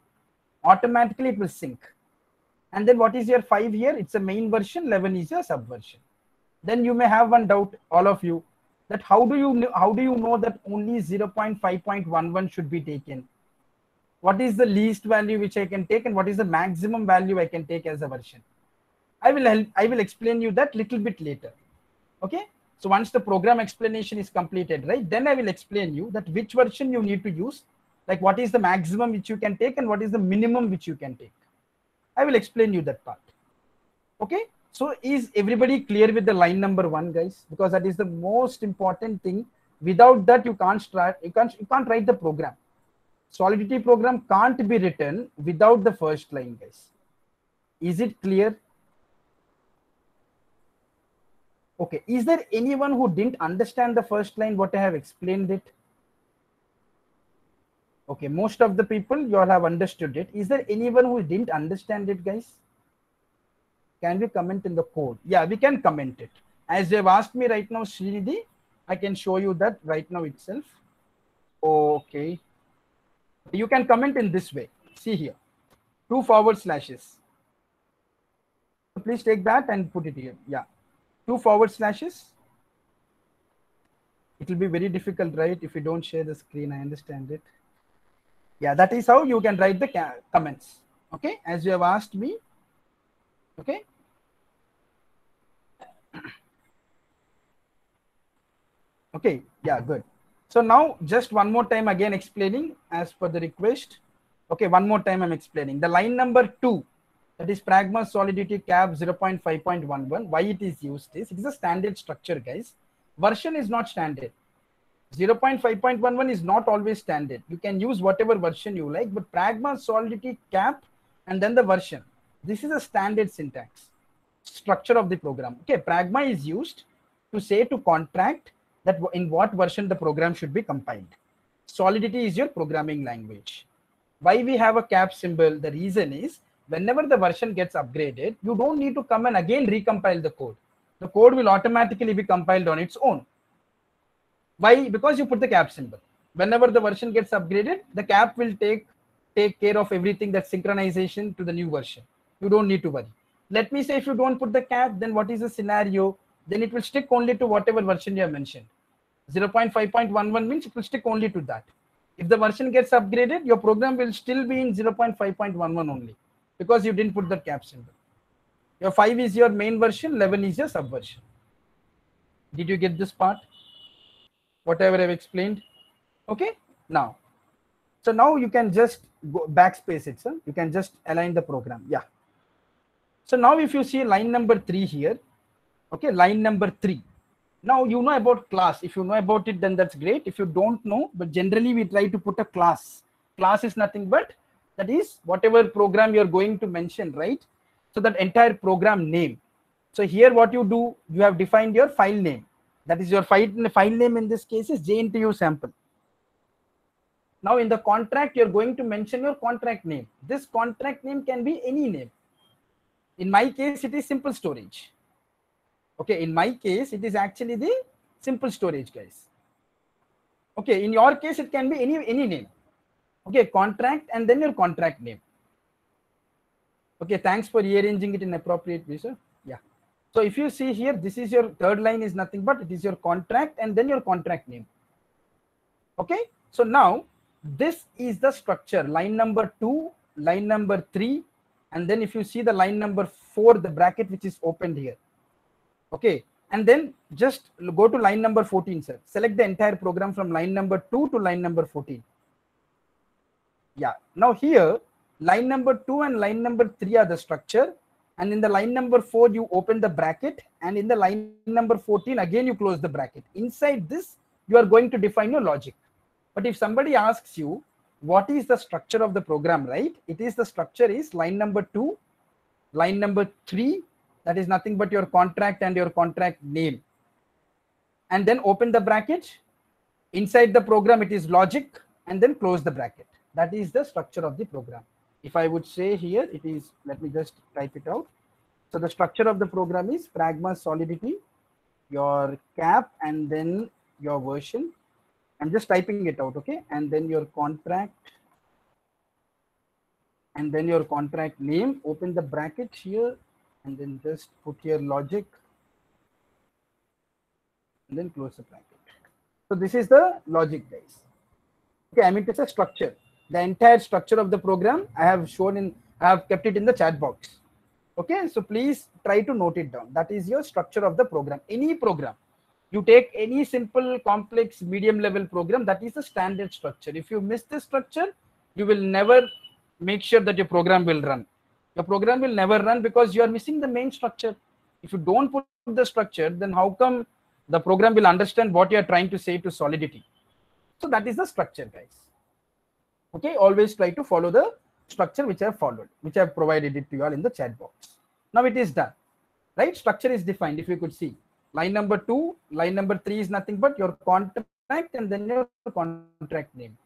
Automatically, it will sync. And then what is your 5 here? It's a main version, 11 is your subversion. Then you may have one doubt, all of you, that how do you know that only 0.5.11 should be taken? What is the least value which I can take and what is the maximum value I can take as a version? I will explain you that little bit later. Okay. So once the program explanation is completed, right, then I will explain you that which version you need to use, like what is the maximum which you can take and what is the minimum which you can take. I will explain you that part. Okay. So is everybody clear with the line number 1, guys? Because that is the most important thing. Without that, you can't write the program. Solidity program can't be written without the first line, guys. Is it clear? Okay, is there anyone who didn't understand the first line, what I have explained it? Okay, most of the people, you all have understood it. Is there anyone who didn't understand it, guys? Can we comment in the code? Yeah, we can comment it. As you have asked me right now, Srinidhi, I can show you that right now itself. Okay. You can comment in this way. See here, 2 forward slashes. Please take that and put it here. Yeah. 2 forward slashes. It will be very difficult, right? If you don't share the screen, I understand it. Yeah, that is how you can write the comments. Okay, as you have asked me. Okay. Okay, yeah, good. So now just one more time again explaining as per the request. Okay, one more time I'm explaining. The line number 2. That is pragma solidity cap 0.5.11. Why it is used is, it is a standard structure, guys. Version is not standard. 0.5.11 is not always standard. You can use whatever version you like, but pragma solidity cap and then the version. This is a standard syntax structure of the program. Okay, pragma is used to say to contract that in what version the program should be compiled. Solidity is your programming language. Why we have a cap symbol? The reason is whenever the version gets upgraded, you don't need to come and again recompile the code. The code will automatically be compiled on its own. Why? Because you put the cap symbol. Whenever the version gets upgraded, the cap will take care of everything, that synchronization to the new version. You don't need to worry. Let me say if you don't put the cap, then what is the scenario? Then it will stick only to whatever version you have mentioned. 0.5.11 means it will stick only to that. If the version gets upgraded, your program will still be in 0.5.11 only, because you didn't put the cap symbol. Your 5 is your main version, 11 is your subversion. Did you get this part? Whatever I've explained. Okay, now, so now you can just go backspace it, sir. You can just align the program. Yeah. So now if you see line number 3 here, okay, line number 3. Now you know about class. If you know about it, then that's great. If you don't know, but generally we try to put a class. Class is nothing but, that is whatever program you're going to mention, right? So that entire program name. So here what you do, you have defined your file name. That is your file name in this case is JNTU sample. Now in the contract, you're going to mention your contract name. This contract name can be any name. In my case, it is simple storage. Okay, in my case, it is actually the simple storage, guys. Okay, in your case, it can be any name. Okay, contract and then your contract name. Okay, thanks for rearranging it in appropriate way, sir. Yeah. So if you see here, this is your third line is nothing but it is your contract and then your contract name. Okay, so now this is the structure, line number 2, line number 3, and then if you see the line number 4, the bracket which is opened here. Okay, and then just go to line number 14, sir. Select the entire program from line number 2 to line number 14. Yeah, now here line number 2 and line number 3 are the structure, and in the line number 4 you open the bracket, and in the line number 14 again you close the bracket. Inside this you are going to define your logic. But if somebody asks you what is the structure of the program, right? It is the structure is line number 2, line number 3, that is nothing but your contract and your contract name. And then open the bracket. Inside the program it is logic, and then close the bracket. That is the structure of the program. If I would say here, it is, let me just type it out. So the structure of the program is pragma solidity, your cap, and then your version. I'm just typing it out, okay? And then your contract, and then your contract name. Open the bracket here, and then just put your logic, and then close the bracket. So this is the logic, guys. Okay, I mean, it's a structure. The entire structure of the program I have shown in, I have kept it in the chat box. Okay, so please try to note it down. That is your structure of the program. Any program, you take any simple, complex, medium level program, that is the standard structure. If you miss this structure, you will never make sure that your program will run. Your program will never run because you are missing the main structure. If you don't put the structure, then how come the program will understand what you are trying to say to Solidity? So that is the structure, guys. Okay, always try to follow the structure which I have followed, which I have provided it to you all in the chat box. Now it is done, right? Structure is defined. If you could see, line number 2, line number 3 is nothing but your contract and then your contract name.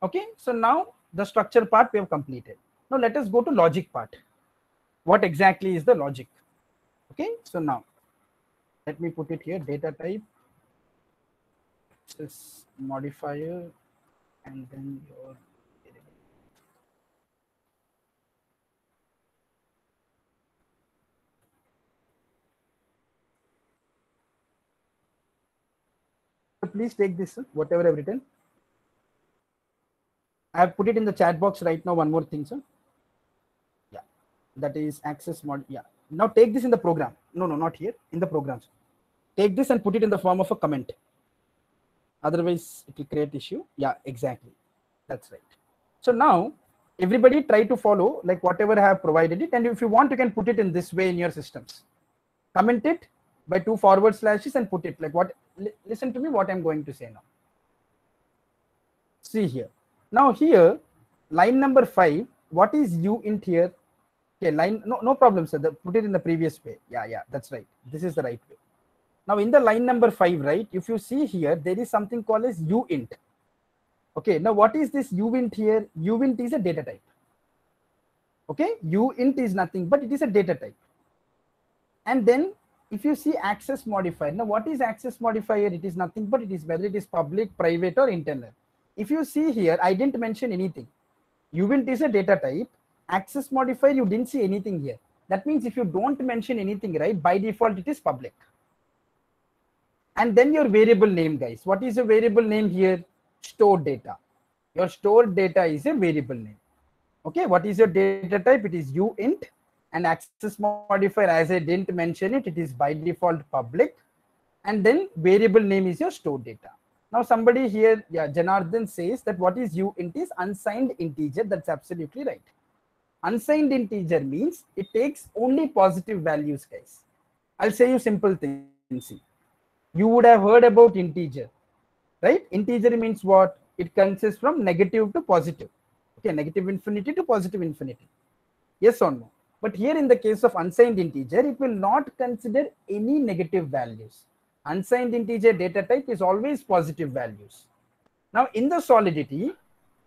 Okay, so now the structure part we have completed. Now let us go to logic part. What exactly is the logic? Okay, so now let me put it here, data type, this modifier, and then your variable. So please take this, whatever I've written. I have put it in the chat box right now. One more thing, sir. Yeah, that is access mod. Yeah. Now take this in the program. No, not here. In the programs. Take this and put it in the form of a comment. Otherwise, it will create issue. Yeah, exactly. That's right. So now everybody try to follow like whatever I have provided it. And if you want, you can put it in this way in your systems. Comment it by 2 forward slashes and put it like what. Listen to me what I'm going to say now. See here. Now here, line number 5, what is uint here? Okay, line, no problem, sir. Put it in the previous way. Yeah, that's right. This is the right way. Now in the line number 5, right, if you see here, there is something called as uint. Okay, now what is this uint here? Uint is a data type. Okay, uint is nothing but it is a data type. And then if you see access modifier, now what is access modifier? It is nothing but it is whether it is public, private, or internal. If you see here, I didn't mention anything. Uint is a data type. Access modifier, you didn't see anything here. That means if you don't mention anything, right, by default it is public. And then your variable name, guys. What is a variable name here? Stored data. Your stored data is a variable name. Okay, what is your data type? It is uint, and access modifier, as I didn't mention it, it is by default public. And then variable name is your stored data. Now somebody here, yeah, Janardhan says that what is uint is unsigned integer. That's absolutely right. Unsigned integer means it takes only positive values, guys. I'll say you simple thing. See, you would have heard about integer, right? Integer means what? It consists from negative to positive. Okay, negative infinity to positive infinity. Yes or no? But here in the case of unsigned integer, it will not consider any negative values. Unsigned integer data type is always positive values. Now in the Solidity,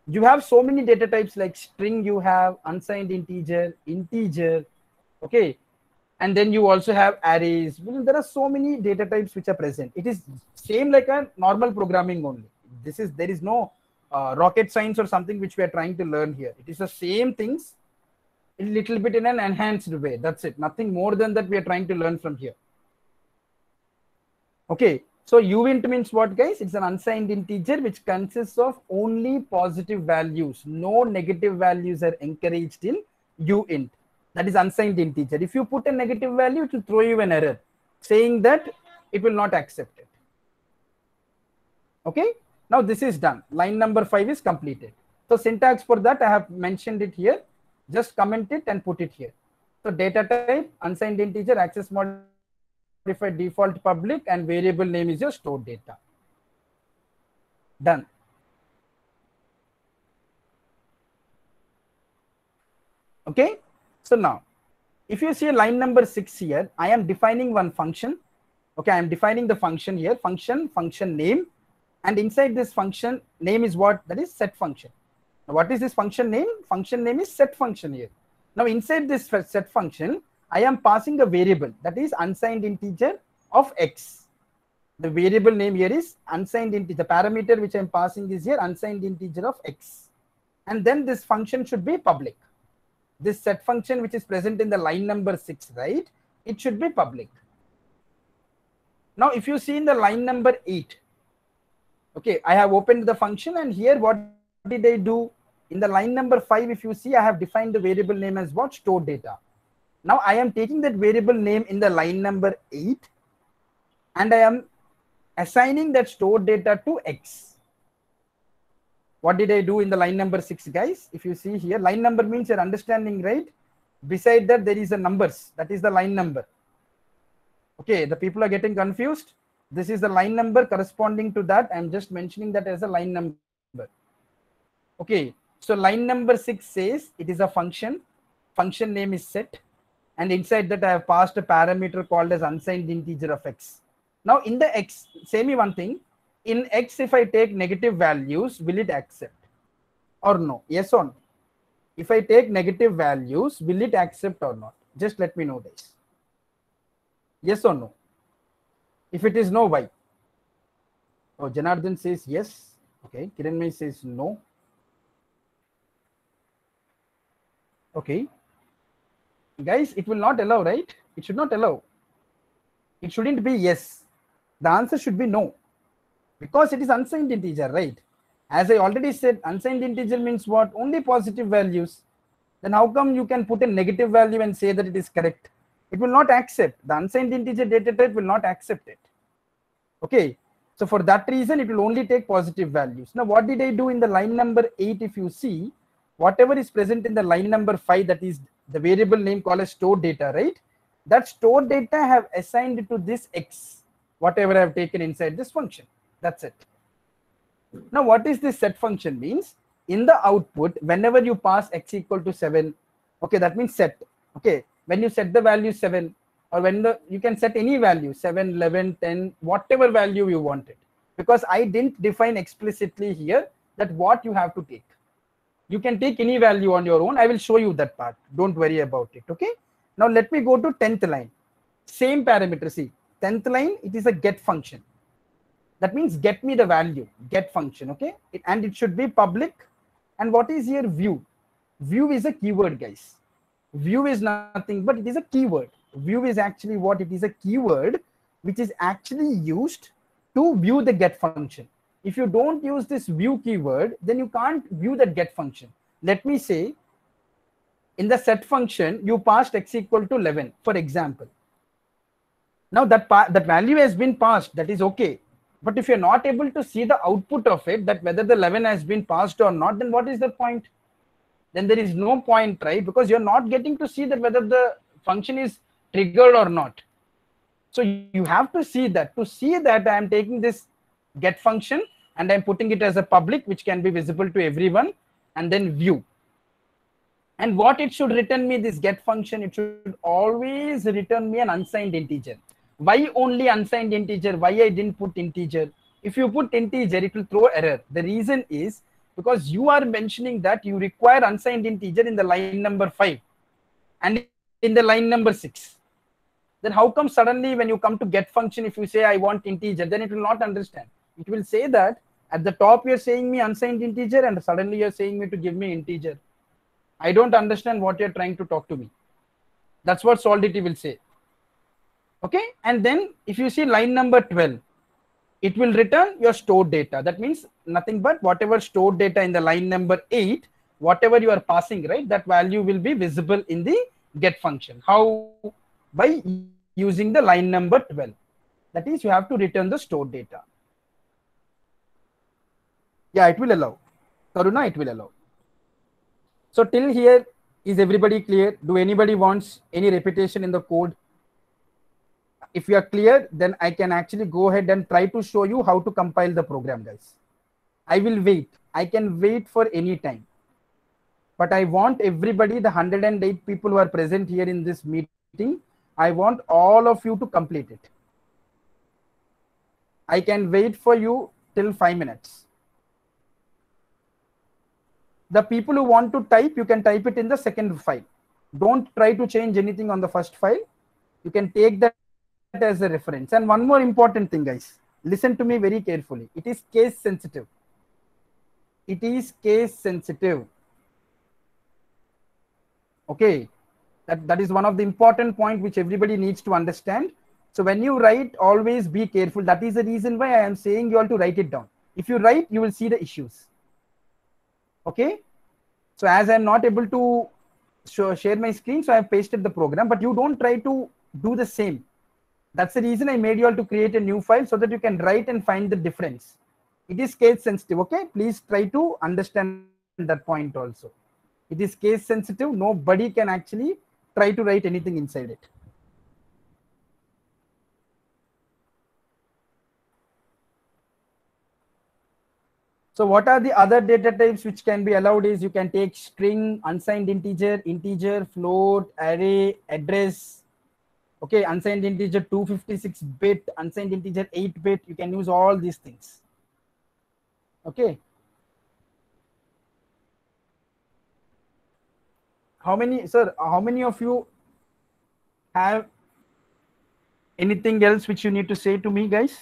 you have so many data types like string, you have unsigned integer, okay, and then you also have arrays. Well, there are so many data types which are present. It is same like a normal programming only. There is no rocket science or something which we are trying to learn here. It is the same things, a little bit in an enhanced way. That's it. Nothing more than that we are trying to learn from here. Okay. So uint means what, guys? It's an unsigned integer which consists of only positive values. No negative values are encouraged in uint. That is unsigned integer. If you put a negative value, it will throw you an error saying that it will not accept it. Okay. Now this is done. Line number 5 is completed. So syntax for that I have mentioned it here. Just comment it and put it here. So data type, unsigned integer, access modifier, default public, and variable name is your stored data. Done. Okay. So now, if you see line number 6 here, I am defining one function. Okay, I am defining the function here, function name, and inside this function name is what? That is set function. Now, what is this function name? Function name is set function here. Now inside this set function, I am passing a variable that is unsigned integer of x. The variable name here is unsigned integer. The parameter which I am passing is here unsigned integer of x. And then this function should be public. This set function which is present in the line number 6, right? It should be public. Now if you see in the line number 8, okay, I have opened the function, and here what did I do? In the line number 5, if you see, I have defined the variable name as what? Stored data. Now I am taking that variable name in the line number 8, and I am assigning that stored data to x. What did I do in the line number 6, guys? If you see here, line number means you're understanding, right? Beside that there is a numbers, that is the line number. Okay, the people are getting confused. This is the line number corresponding to that. I'm just mentioning that as a line number. Okay, so line number 6 says it is a function name is set, and inside that I have passed a parameter called as unsigned integer of x. Now in the x, say me one thing, in x if I take negative values, will it accept or no? Yes or no? If I take negative values, will it accept or not? Just let me know, guys. Yes or no? If it is no, why? Oh, Janardhan says yes. Okay, Kiranmay says no. Okay, guys, it will not allow, right? It should not allow. It shouldn't be yes. The answer should be no, because it is unsigned integer, right? As I already said, unsigned integer means what? Only positive values. Then how come you can put a negative value and say that it is correct? It will not accept. The unsigned integer data type will not accept it. Okay, so for that reason, it will only take positive values. Now, what did I do in the line number 8? If you see, whatever is present in the line number 5, that is the variable name called as stored data, right? That stored data I have assigned to this x, whatever I have taken inside this function. That's it. Now, what is this set function means? In the output, whenever you pass x equal to 7, okay, that means set. Okay, when you set the value 7, or when you can set any value, 7, 11, 10, whatever value you want it. Because I didn't define explicitly here that what you have to take. You can take any value on your own. I will show you that part. Don't worry about it. Okay. Now let me go to 10th line. Same parameter. See, 10th line, it is a get function. That means get me the value, get function. Okay. And it should be public. And what is here? View. View is a keyword, guys. View is nothing but it is a keyword. View is actually what? It is a keyword which is actually used to view the get function. If you don't use this view keyword, then you can't view that get function. Let me say, in the set function, you passed x equal to 11, for example. Now that value has been passed, that is okay. But if you're not able to see the output of it, that whether the 11 has been passed or not, then what is the point? Then there is no point, right? Because you're not getting to see that whether the function is triggered or not. So you have to see that. To see that, I am taking this get function and I'm putting it as a public, which can be visible to everyone, and then view. And what it should return me, this get function, it should always return me an unsigned integer. Why only unsigned integer? Why I didn't put integer? If you put integer, it will throw error. The reason is because you are mentioning that you require unsigned integer in the line number 5 and in the line number 6. Then how come suddenly when you come to get function, if you say I want integer, then it will not understand. It will say that at the top you're saying me unsigned integer and suddenly you're saying me to give me integer. I don't understand what you're trying to talk to me. That's what Solidity will say. Okay. And then if you see line number 12, it will return your stored data. That means nothing but whatever stored data in the line number 8, whatever you are passing, right, that value will be visible in the get function. How? By using the line number 12. That is, you have to return the stored data. Yeah, it will allow. Karuna, it will allow. So till here, is everybody clear? Do anybody wants any repetition in the code? If you are clear, then I can actually go ahead and try to show you how to compile the program, guys. I will wait. I can wait for any time. But I want everybody, the 108 people who are present here in this meeting, I want all of you to complete it. I can wait for you till 5 minutes. The people who want to type, you can type it in the second file. Don't try to change anything on the first file. You can take that as a reference. And one more important thing, guys, listen to me very carefully. It is case sensitive. It is case sensitive. Okay. That is one of the important points which everybody needs to understand. So when you write, always be careful. That is the reason why I am saying you all to write it down. If you write, you will see the issues. Okay. So as I'm not able to share my screen, so I have pasted the program, but you don't try to do the same. That's the reason I made you all to create a new file so that you can write and find the difference. It is case sensitive. Okay. Please try to understand that point also. It is case sensitive. Nobody can actually try to write anything inside it. So what are the other data types which can be allowed is you can take string, unsigned integer, integer, float, array, address. Okay, unsigned integer 256-bit, unsigned integer 8-bit. You can use all these things. Okay. How many of you have anything else which you need to say to me, guys?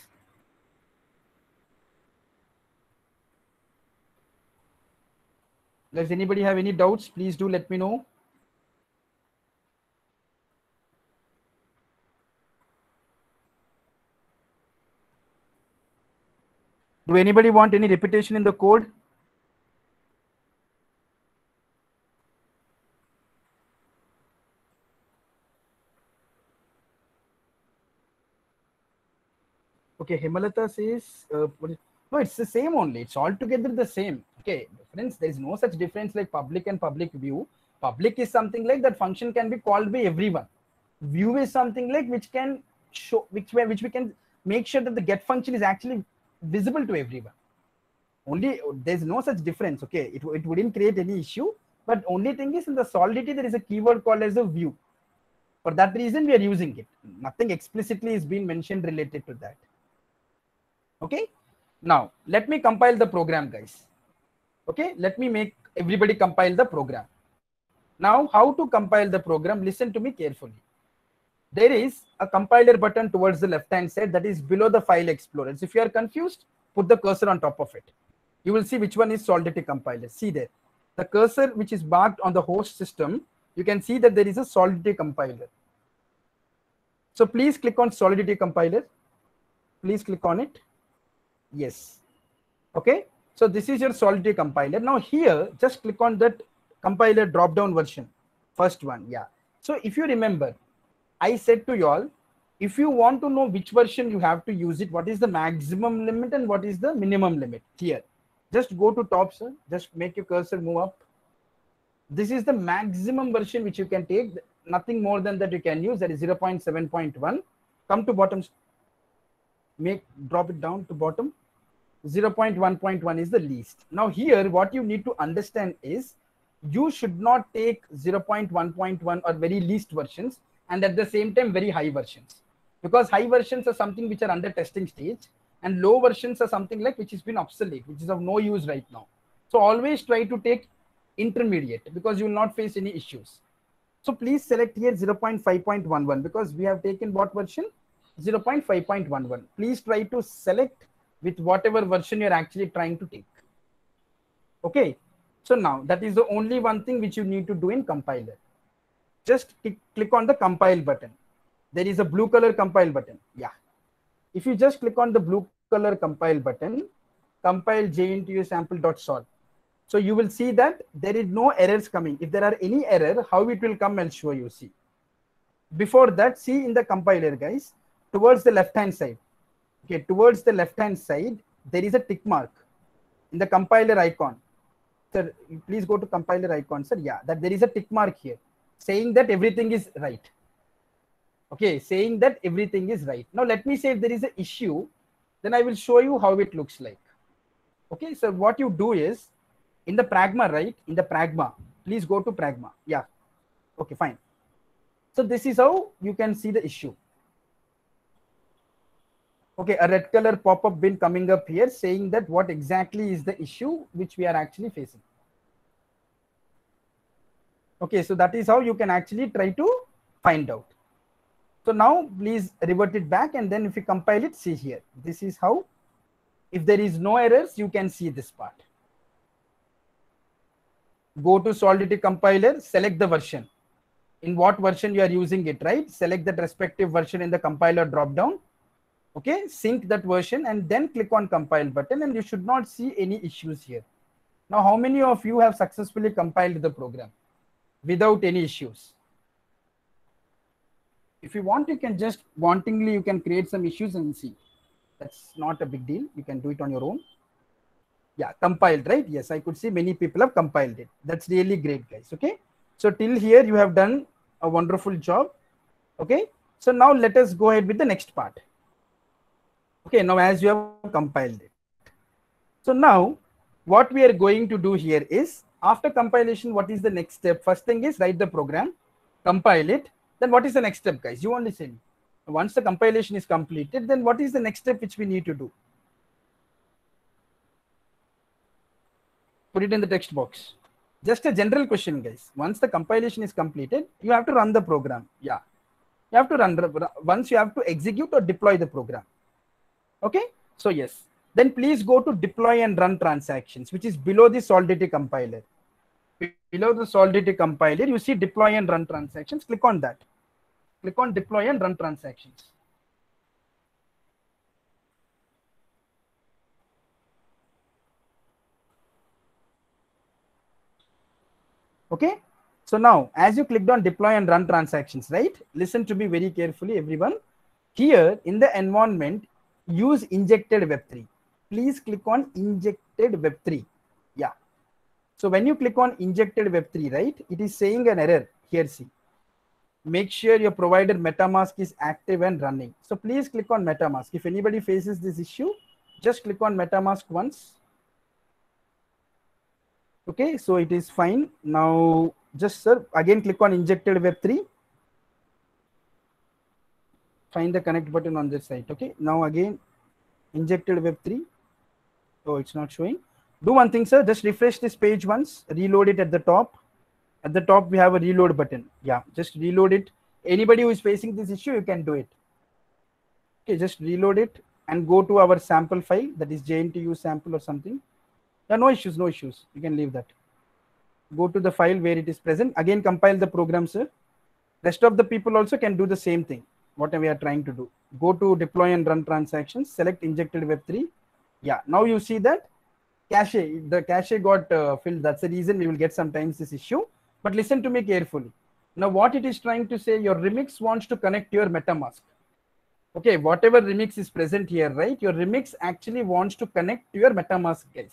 Does anybody have any doubts? Please do let me know. Do anybody want any repetition in the code? Okay, Himalata says, no, it's the same only. It's altogether the same. Okay, difference. There is no such difference like public and public view. Public is something like that function can be called by everyone. View is something like which can show, which we can make sure that the get function is actually visible to everyone. Only there's no such difference. Okay, it wouldn't create any issue. But only thing is in the Solidity there is a keyword called as a view. For that reason we are using it. Nothing explicitly is being mentioned related to that. Okay. Now let me compile the program, guys. Okay, let me make everybody compile the program. Now, how to compile the program? Listen to me carefully. There is a compiler button towards the left hand side that is below the file explorer. So if you are confused, put the cursor on top of it. You will see which one is Solidity compiler. See there, the cursor which is marked on the host system, you can see that there is a Solidity compiler. So please click on Solidity compiler. Please click on it. Yes. Okay. So this is your Solidity compiler. Now here, just click on that compiler drop down version. First one. Yeah. So if you remember, I said to you all, if you want to know which version you have to use it, what is the maximum limit and what is the minimum limit here. Just go to top, sir. Just make your cursor move up. This is the maximum version which you can take. Nothing more than that you can use. That is 0.7.1. Come to bottom. Drop it down to bottom. 0.1.1 is the least. Now here, what you need to understand is you should not take 0.1.1 or very least versions and at the same time very high versions, because high versions are something which are under testing stage and low versions are something like which has been obsolete, which is of no use right now. So always try to take intermediate because you will not face any issues. So please select here 0.5.11 because we have taken what version? 0.5.11. Please try to select with whatever version you're actually trying to take. Okay. So now that is the only one thing which you need to do in compiler. Just click on the compile button. There is a blue color compile button. Yeah. If you just click on the blue color compile button, compile JNTU sample.solve. So you will see that there is no errors coming. If there are any error, how it will come, I'll show you. See. Before that, see in the compiler, guys, towards the left hand side. Okay, towards the left hand side, there is a tick mark in the compiler icon. Sir, please go to compiler icon, sir. Yeah, that there is a tick mark here saying that everything is right. Okay, saying that everything is right. Now let me say if there is an issue, then I will show you how it looks like. Okay, so what you do is in the Pragma, right? In the Pragma, please go to Pragma. Yeah. Okay, fine. So this is how you can see the issue. Okay, a red color pop-up bin coming up here saying that what exactly is the issue which we are actually facing. Okay, so that is how you can actually try to find out. So now please revert it back and then if you compile it, see here. This is how, if there is no errors, you can see this part. Go to Solidity compiler, select the version. In what version you are using it, right? Select that respective version in the compiler drop down. Okay, sync that version and then click on compile button and you should not see any issues here. Now, how many of you have successfully compiled the program without any issues? If you want, you can just wantingly, you can create some issues and see. That's not a big deal. You can do it on your own. Yeah, compiled, right? Yes, I could see many people have compiled it. That's really great, guys. Okay, so till here you have done a wonderful job. Okay, so now let us go ahead with the next part. Okay, now as you have compiled it. So now what we are going to do here is after compilation, what is the next step? First thing is write the program, compile it. Then what is the next step, guys? You only say me. Once the compilation is completed, then what is the next step which we need to do? Put it in the text box. Just a general question, guys. Once the compilation is completed, you have to run the program. Yeah. You have to run, once you have to execute or deploy the program. Okay. So yes. Then please go to deploy and run transactions, which is below the Solidity compiler. Below the Solidity compiler, you see deploy and run transactions. Click on that. Click on deploy and run transactions. Okay. So now as you clicked on deploy and run transactions, right? Listen to me very carefully, everyone. Here in the environment, use injected web3. Please click on injected web3. Yeah. So when you click on injected web3, right, it is saying an error here. See, make sure your provider MetaMask is active and running. So please click on MetaMask. If anybody faces this issue, just click on MetaMask once. Okay, so it is fine. Now just sir, again click on injected web3. Find the connect button on this side. Okay, now again injected web3. Oh, it's not showing. Do one thing, sir. Just refresh this page once. Reload it at the top. At the top, we have a reload button. Yeah, just reload it. Anybody who is facing this issue, you can do it. Okay, just reload it and go to our sample file, that is JNTU sample or something. Yeah, no issues, no issues. You can leave that. Go to the file where it is present. Again, compile the program, sir. Rest of the people also can do the same thing, what we are trying to do. Go to deploy and run transactions, select injected Web3. Yeah, now you see that the cache got filled. That's the reason we will get sometimes this issue. But listen to me carefully. Now, what it is trying to say, your remix wants to connect to your MetaMask. Okay, whatever remix is present here, right? Your remix actually wants to connect to your MetaMask, guys.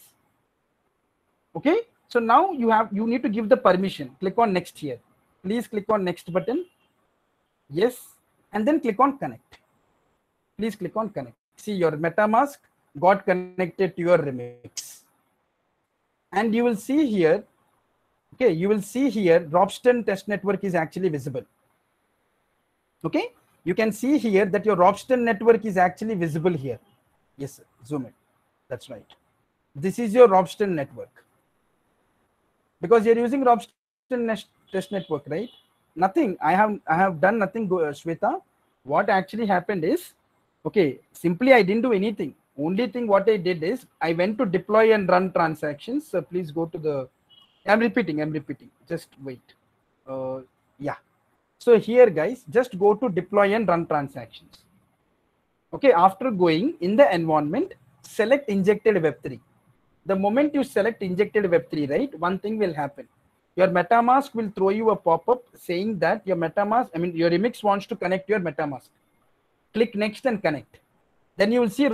Okay, so now you need to give the permission. Click on next here. Please click on next button. Yes, and then click on connect. Please click on connect. See, your MetaMask got connected to your remix. And you will see here, okay, you will see here Ropsten test network is actually visible. Okay, you can see here that your Ropsten network is actually visible here. Yes, sir. Zoom in. That's right. This is your Ropsten network. Because you're using Ropsten test network, right? Nothing. I have done nothing, Shweta. What actually happened is, okay, simply I didn't do anything. Only thing what I did is I went to deploy and run transactions. So please go to the, I'm repeating. Just wait. Yeah. So here, guys, just go to deploy and run transactions. Okay. After going in the environment, select injected Web3. The moment you select injected Web3, right, one thing will happen. Your MetaMask will throw you a pop-up saying that your MetaMask, your remix wants to connect your MetaMask. Click next and connect. Then you will see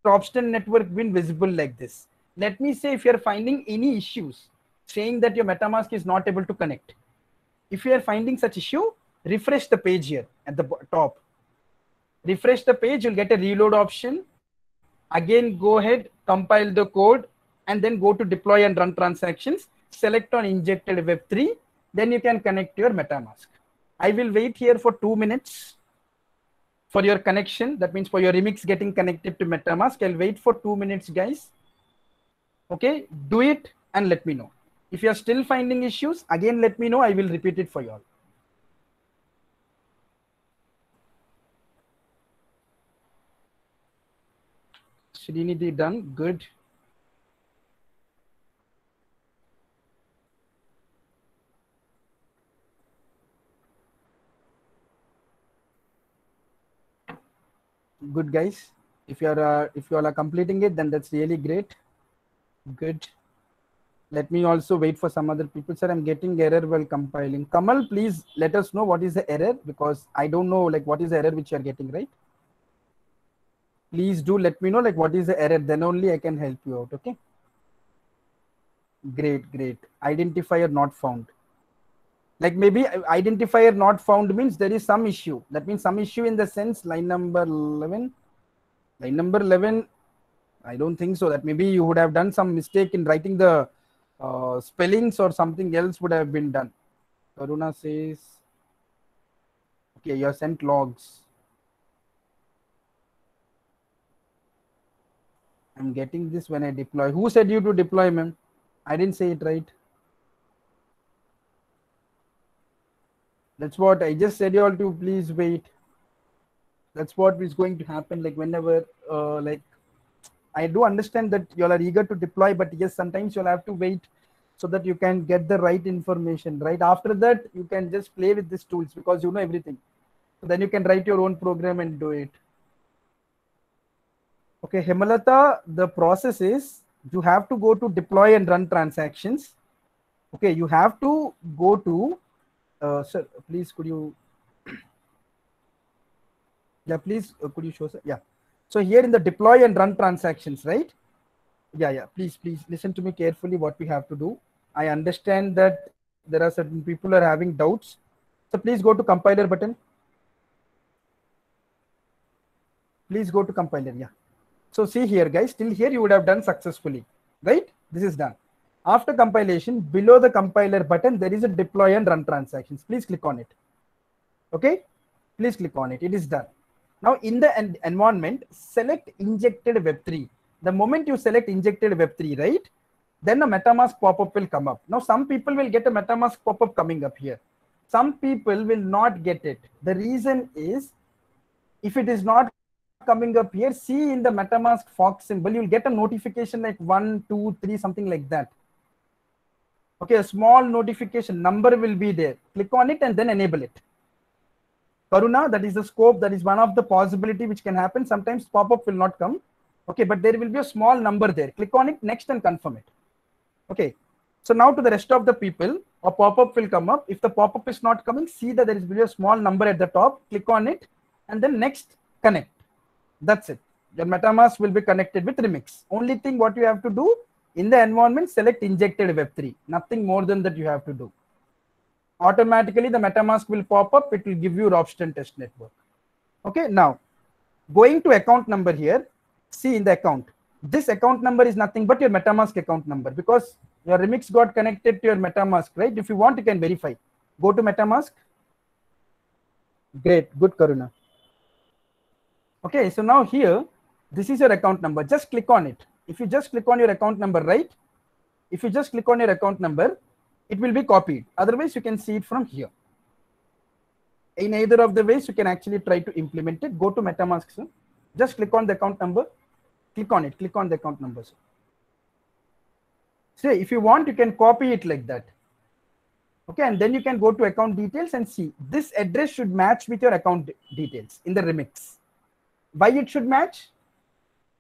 Ropsten network being visible like this. Let me say if you are finding any issues saying that your MetaMask is not able to connect. If you are finding such issue, refresh the page here at the top. Refresh the page, you'll get a reload option. Again, go ahead, compile the code, and then go to deploy and run transactions. Select on injected Web3. Then you can connect to your MetaMask. I will wait here for 2 minutes for your connection. That means for your remix getting connected to MetaMask. I'll wait for 2 minutes, guys. Okay, do it and let me know. If you are still finding issues, again, let me know. I will repeat it for you all. Srinidhi done. Good. Good, guys. If you all are completing it, then that's really great. Good. Let me also wait for some other people. Sir, I'm getting error while compiling. Kamal, please let us know what is the error, because I don't know like what is the error which you are getting, right? Please do let me know like what is the error. Then only I can help you out. Okay. Great, great. Identifier not found. Like maybe identifier not found means there is some issue. That means some issue in the sense line number 11. Line number 11. I don't think so. That maybe you would have done some mistake in writing the spellings or something else would have been done. Karuna says, okay, you have sent logs. I'm getting this when I deploy. Who said you to deploy, ma'am? I didn't say it right. That's what I just said you all to please wait. That's what is going to happen. Like whenever, like I do understand that you all are eager to deploy, but yes, sometimes you'll have to wait so that you can get the right information. Right after that, you can just play with these tools because you know everything. So then you can write your own program and do it. Okay, Hemalata, the process is you have to go to deploy and run transactions. Okay, you have to go to, sir, please could you, yeah, please could you show, sir? Yeah. So here in the deploy and run transactions, right? Yeah, please listen to me carefully what we have to do. I understand that there are certain people are having doubts. So please go to compiler button. Please go to compiler, yeah. So see here, guys, till here you would have done successfully, right? This is done. After compilation, below the compiler button, there is a deploy and run transactions. Please click on it. Okay, please click on it. It is done. Now in the environment, select injected Web3. The moment you select injected Web3, right? then a MetaMask pop-up will come up. Now, some people will get a MetaMask pop-up coming up here. Some people will not get it. The reason is, if it is not coming up here, see in the MetaMask Fox symbol, you'll get a notification like 1, 2, 3, something like that. Okay, a small notification number will be there. Click on it and then enable it. Karuna, that is the scope. That is one of the possibility which can happen. Sometimes pop-up will not come. Okay, but there will be a small number there. Click on it next and confirm it. Okay, so now to the rest of the people, a pop-up will come up. If the pop-up is not coming, see that there is a small number at the top. Click on it and then next, connect. That's it. Your MetaMask will be connected with Remix. Only thing what you have to do in the environment, select injected Web3. Nothing more than that you have to do. Automatically the MetaMask will pop up. It will give you Ropsten test network. Okay, now going to account number here, see in the account. This account number is nothing but your MetaMask account number, because your Remix got connected to your MetaMask, right? If you want, you can verify. Go to MetaMask. Great, good Karuna. Okay, so now here, this is your account number. Just click on it. If you just click on your account number, right? If you just click on your account number, it will be copied. Otherwise, you can see it from here. In either of the ways, you can actually try to implement it. Go to MetaMask, sir. Just click on the account number. Click on it. Click on the account number, sir. So if you want, you can copy it like that. Okay, and then you can go to account details and see this address should match with your account details in the Remix. Why it should match?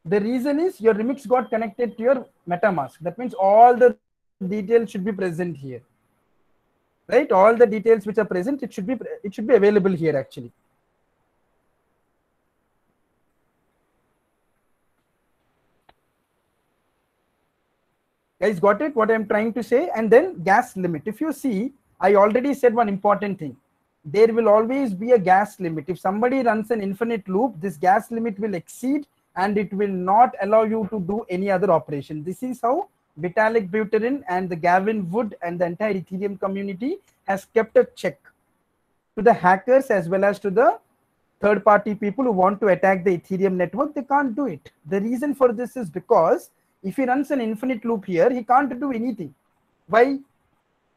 The reason is your Remix got connected to your MetaMask. That means all the details should be present here, right? All the details which are present, it should be available here actually. Guys, got it? What I'm trying to say? And then gas limit. If you see, I already said one important thing. There will always be a gas limit. If somebody runs an infinite loop, this gas limit will exceed and it will not allow you to do any other operation. This is how Vitalik Buterin and the Gavin Wood and the entire Ethereum community has kept a check to the hackers as well as to the third-party people who want to attack the Ethereum network. They can't do it. The reason for this is because if he runs an infinite loop here, he can't do anything. Why?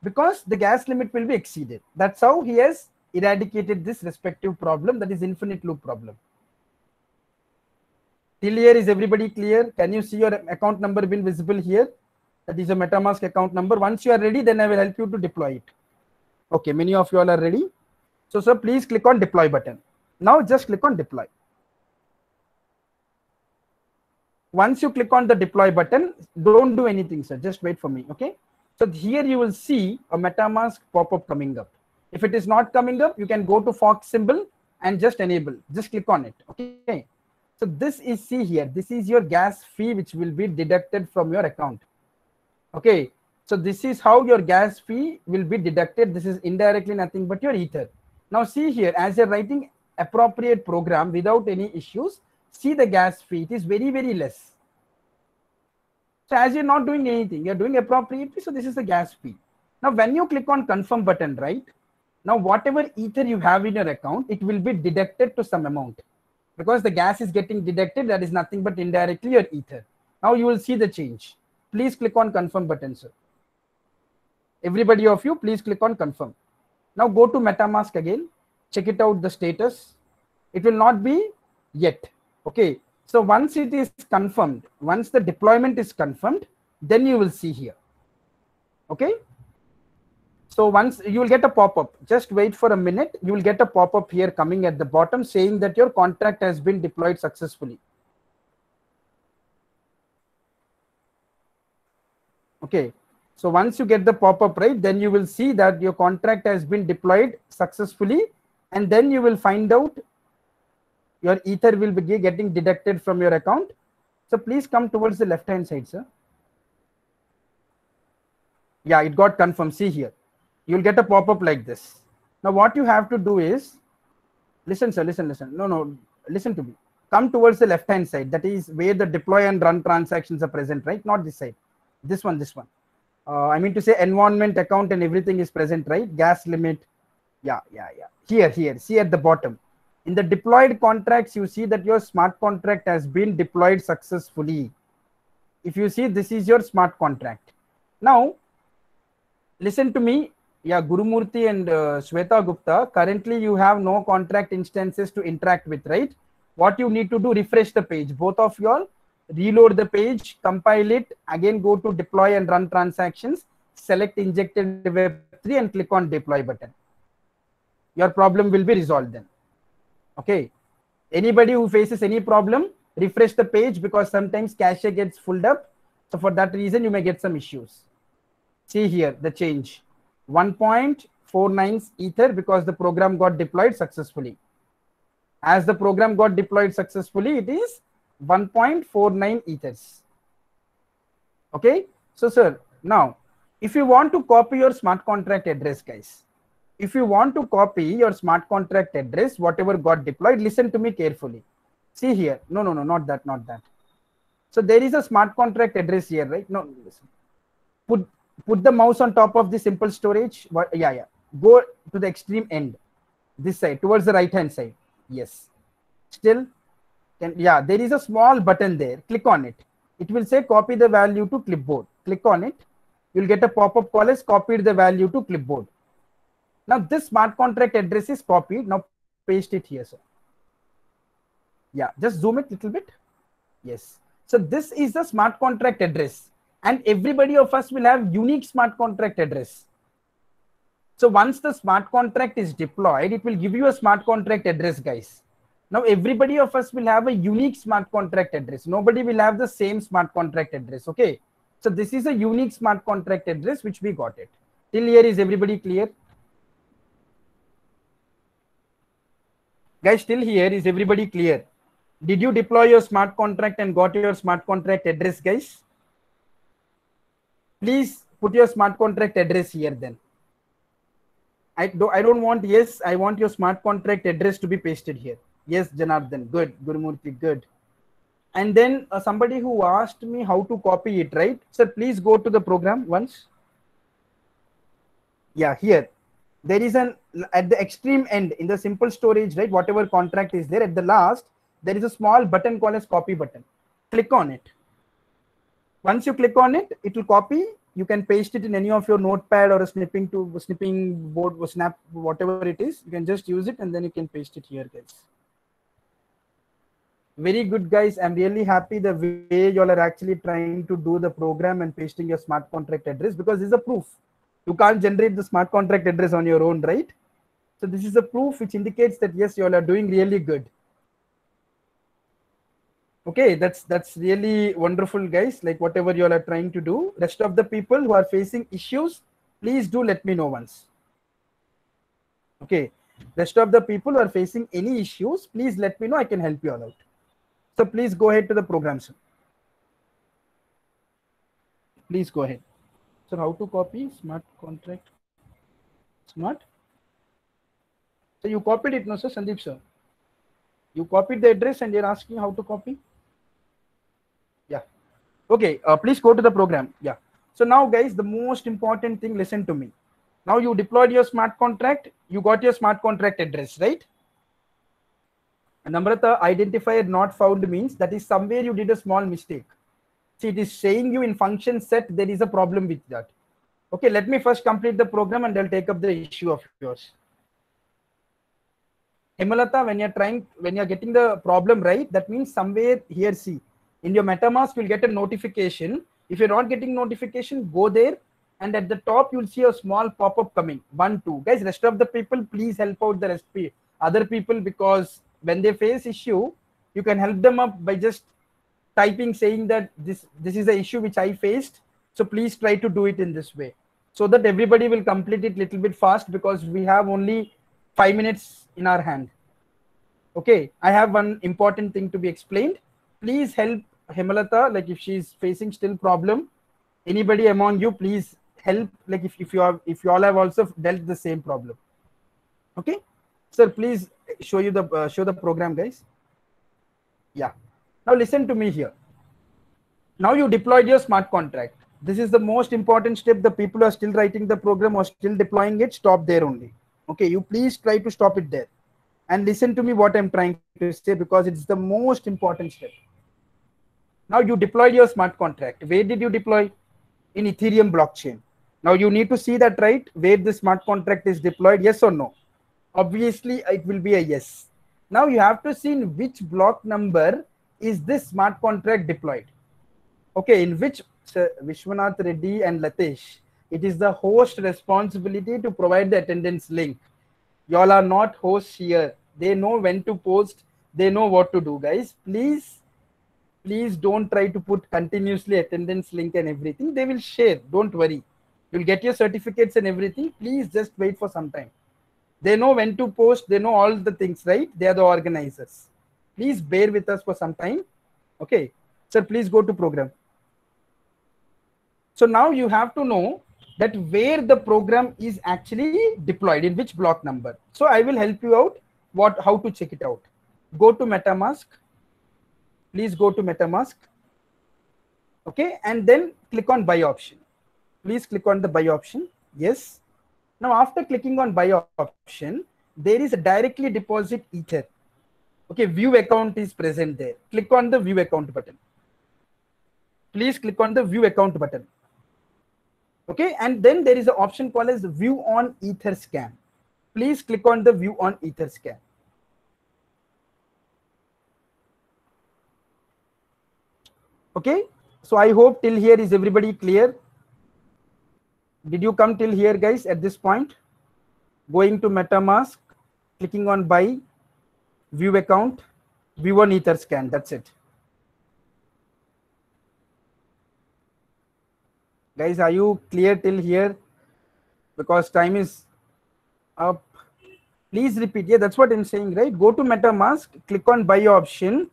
Because the gas limit will be exceeded. That's how he has eradicated this respective problem, that is infinite loop problem. Till here, is everybody clear? Can you see your account number being visible here? That is a MetaMask account number. Once you are ready, then I will help you to deploy it. Okay, many of you all are ready. So, sir, please click on deploy button. Now just click on deploy. Once you click on the deploy button, don't do anything, sir. Just wait for me, okay? So here you will see a MetaMask pop-up coming up. If it is not coming up, you can go to Fox symbol and just enable. Just click on it, okay? So this is, see here, this is your gas fee which will be deducted from your account. Okay, so this is how your gas fee will be deducted. This is indirectly nothing but your Ether. Now see here, as you're writing appropriate program without any issues, see the gas fee, it is very, very less. So as you're not doing anything, you're doing appropriately, so this is the gas fee. Now when you click on confirm button, right? Now whatever Ether you have in your account, it will be deducted to some amount. Because the gas is getting deducted, that is nothing but indirectly your Ether. Now you will see the change. Please click on confirm button, sir. Everybody of you, please click on confirm. Now go to MetaMask again. Check it out, the status. It will not be yet. Okay. So once it is confirmed, once the deployment is confirmed, then you will see here. Okay. So once you will get a pop-up, just wait for a minute. You will get a pop-up here coming at the bottom saying that your contract has been deployed successfully. Okay. So once you get the pop-up, right, then you will see that your contract has been deployed successfully, and then you will find out your Ether will be getting deducted from your account. So please come towards the left-hand side, sir. Yeah, it got confirmed. See here. You'll get a pop-up like this. Now what you have to do is, listen, sir, listen. No, listen to me. Come towards the left-hand side. That is where the deploy and run transactions are present, right? Not this side. This one. I mean to say environment account and everything is present, right? Gas limit. Yeah. Here. See at the bottom. In the deployed contracts, you see that your smart contract has been deployed successfully. If you see, this is your smart contract. Now, listen to me. Yeah, Gurumurthy and Shweta Gupta, currently you have no contract instances to interact with, right? What you need to do, refresh the page. Both of you all, reload the page, compile it, again go to deploy and run transactions, select injected Web3 and click on deploy button. Your problem will be resolved then. Okay. Anybody who faces any problem, refresh the page because sometimes cache gets filled up. So for that reason, you may get some issues. See here the change. 1.49 ether because the program got deployed successfully. As the program got deployed successfully, it is 1.49 ethers. Okay. So sir, now if you want to copy your smart contract address, guys, if you want to copy your smart contract address, whatever got deployed, listen to me carefully. See here. No, not that. So there is a smart contract address here, right? No, listen. Put the mouse on top of the simple storage. Yeah. Go to the extreme end, this side, towards the right hand side. Yes. Still, there is a small button there. Click on it. It will say copy the value to clipboard. Click on it. You'll get a pop-up call as copied the value to clipboard. Now this smart contract address is copied. Now paste it here, sir. Yeah, just zoom it a little bit. Yes. So this is the smart contract address, and everybody of us will have unique smart contract address. So once the smart contract is deployed, it will give you a smart contract address, guys. Now everybody of us will have a unique smart contract address. Nobody will have the same smart contract address. Okay. So this is a unique smart contract address which we got it. Till here, is everybody clear? Guys, still here, is everybody clear? Did you deploy your smart contract and got your smart contract address, guys? Please put your smart contract address here then. I don't want yes, I want your smart contract address to be pasted here. Yes, Janardhan, good. Gurumurthy, good. And then somebody who asked me how to copy it, right? Sir, please go to the program once. Yeah, here. There is at the extreme end in the simple storage, right? Whatever contract is there, at the last, there is a small button called as copy button. Click on it. Once you click on it, it will copy. You can paste it in any of your notepad or a snipping board or snap, whatever it is. You can just use it and then you can paste it here, guys. Very good, guys. I'm really happy the way you all are actually trying to do the program and pasting your smart contract address, because this is a proof. You can't generate the smart contract address on your own, right? So this is a proof which indicates that yes, you all are doing really good. Okay, that's really wonderful, guys. Like whatever you all are trying to do. Rest of the people who are facing issues, please do let me know once. Okay, rest of the people who are facing any issues, please let me know. I can help you all out. So please go ahead to the program, sir. Please go ahead. So how to copy smart contract? Smart. So you copied it, no, sir, Sandeep, sir? You copied the address and you're asking how to copy? Yeah. Okay, please go to the program. Yeah. So now, guys, the most important thing, listen to me. Now you deployed your smart contract. You got your smart contract address, right? Namrata, identifier not found means that is somewhere you did a small mistake. See, it is saying you in function set, there is a problem with that. Okay, let me first complete the program and I'll take up the issue of yours. Hemalata, when you're getting the problem right, that means somewhere here, see, in your MetaMask, you'll get a notification. If you're not getting notification, go there and at the top, you'll see a small pop-up coming. 1, 2. Guys, rest of the people, please help out the other people, because when they face issue, you can help them up by just typing saying that this is the issue which I faced. So please try to do it in this way so that everybody will complete it little bit fast, because we have only 5 minutes in our hand. Okay, I have one important thing to be explained. Please help Hemalata, like if she's facing still problem, anybody among you, please help, like if you all have also dealt the same problem. Okay, sir, please show the program, guys. Yeah. Now listen to me here. Now you deployed your smart contract. This is the most important step. The people who are still writing the program or still deploying it, stop there only. Okay, you please try to stop it there and listen to me what I'm trying to say, because it's the most important step. Now you deployed your smart contract. Where did you deploy? in Ethereum blockchain. Now you need to see that, right, where the smart contract is deployed, yes or no. Obviously it will be a yes. Now you have to see in which block number is this smart contract deployed. Okay, in which Vishwanath Reddy and Latesh, it is the host responsibility to provide the attendance link. Y'all are not hosts here. They know when to post, they know what to do, guys. Please don't try to put continuously attendance link and everything. They will share, don't worry. You'll get your certificates and everything. Please just wait for some time. They know when to post, they know all the things, right? They are the organizers. Please bear with us for some time. Okay, sir, please go to program. So now you have to know that where the program is actually deployed, in which block number. So I will help you out how to check it out. Go to MetaMask. Please go to MetaMask. Okay, and then click on buy option. Please click on the buy option. Yes. Now after clicking on buy option, there is a directly deposit Ether. Okay, view account is present there. Click on the view account button. Please click on the view account button. Okay, and then there is an option called as view on Etherscan. Please click on the view on Etherscan. Okay, so I hope till here is everybody clear. Did you come till here, guys, at this point? Going to MetaMask, clicking on buy, view account, view on Etherscan. That's it. Guys, are you clear till here? Because time is up. Please repeat. Yeah, that's what I'm saying, right? Go to MetaMask, click on buy option,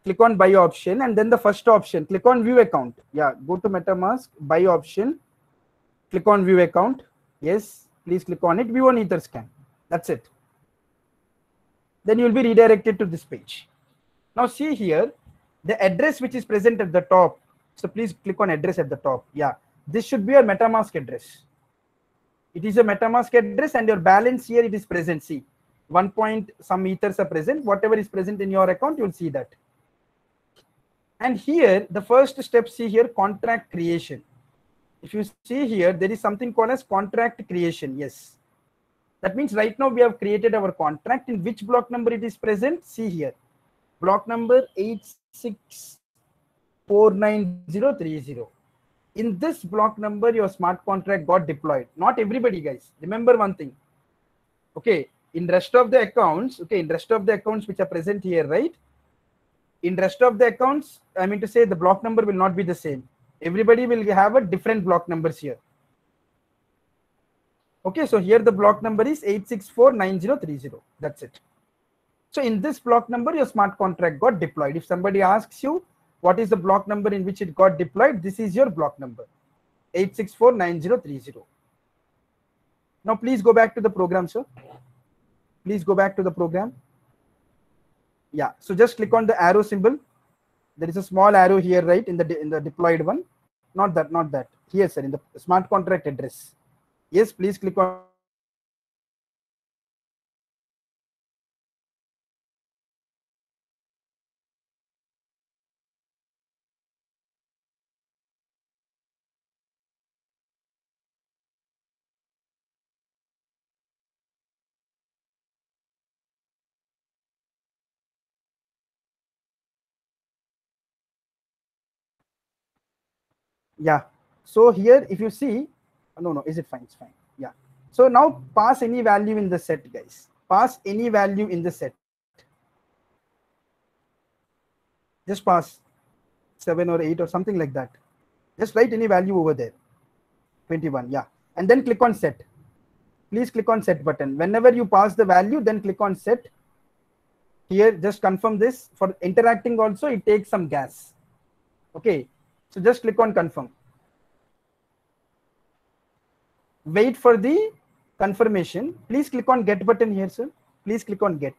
click on buy option, and then the first option, click on view account. Yeah, go to MetaMask, buy option, click on view account. Yes, please click on it, view on Etherscan. That's it. Then you will be redirected to this page. Now see here, the address which is present at the top. So please click on address at the top. Yeah, this should be your MetaMask address. It is a MetaMask address, and your balance here, it is present. See, 1 point some ethers are present. Whatever is present in your account, you will see that. And here, the first step, see here, contract creation. If you see here, there is something called as contract creation. Yes. That means right now we have created our contract. In which block number it is present? See here. Block number 86493030. In this block number, your smart contract got deployed. Not everybody, guys. Remember one thing. Okay. In rest of the accounts, okay, in rest of the accounts which are present here, right? In rest of the accounts, I mean to say the block number will not be the same. Everybody will have a different block numbers here. Okay, so here the block number is 8649030. That's it. So in this block number, your smart contract got deployed. If somebody asks you what is the block number in which it got deployed, this is your block number, 8649030. Now please go back to the program, sir. Please go back to the program. Yeah, so just click on the arrow symbol. There is a small arrow here, right, in the deployed one. Not that. Here, sir, in the smart contract address. Yes, please click on. Yeah, so here if you see, no, is it fine? It's fine. Yeah, so now pass any value in the set, guys. Pass any value in the set. Just pass 7 or 8 or something like that. Just write any value over there. 21. Yeah, and then click on set. Please click on set button. Whenever you pass the value, then click on set. Here, just confirm this. For interacting also, it takes some gas. Okay, so just click on confirm. Wait for the confirmation. Please click on get button here, sir. Please click on get.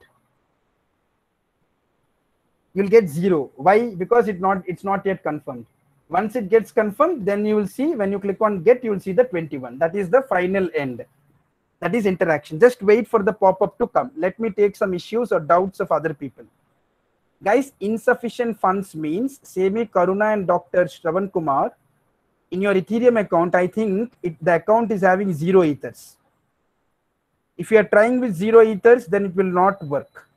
You'll get 0. Why? Because it's not yet confirmed. Once it gets confirmed, then you will see, when you click on get, you will see the 21. That is the final end. That is interaction. Just wait for the pop-up to come. Let me take some issues or doubts of other people. Guys, insufficient funds means Semi Karuna and Dr. Shravan Kumar in your Ethereum account, I think the account is having 0 ethers. If you are trying with 0 ethers, then it will not work.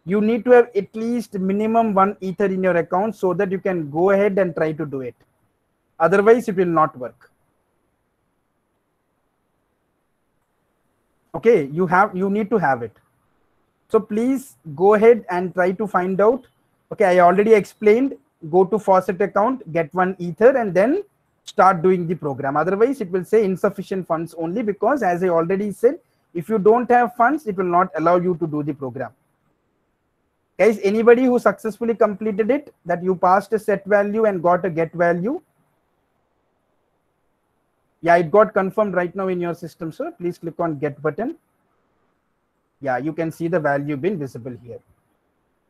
You need to have at least minimum 1 ether in your account so that you can go ahead and try to do it. Otherwise, it will not work. Okay, you need to have it. So please go ahead and try to find out. Okay, I already explained. Go to faucet account, get 1 ether, and then start doing the program. Otherwise, it will say insufficient funds only, because as I already said, if you don't have funds, it will not allow you to do the program. Guys, anybody who successfully completed it, that you passed a set value and got a get value? Yeah, it got confirmed right now in your system, sir. Please click on get button. Yeah, you can see the value being visible here.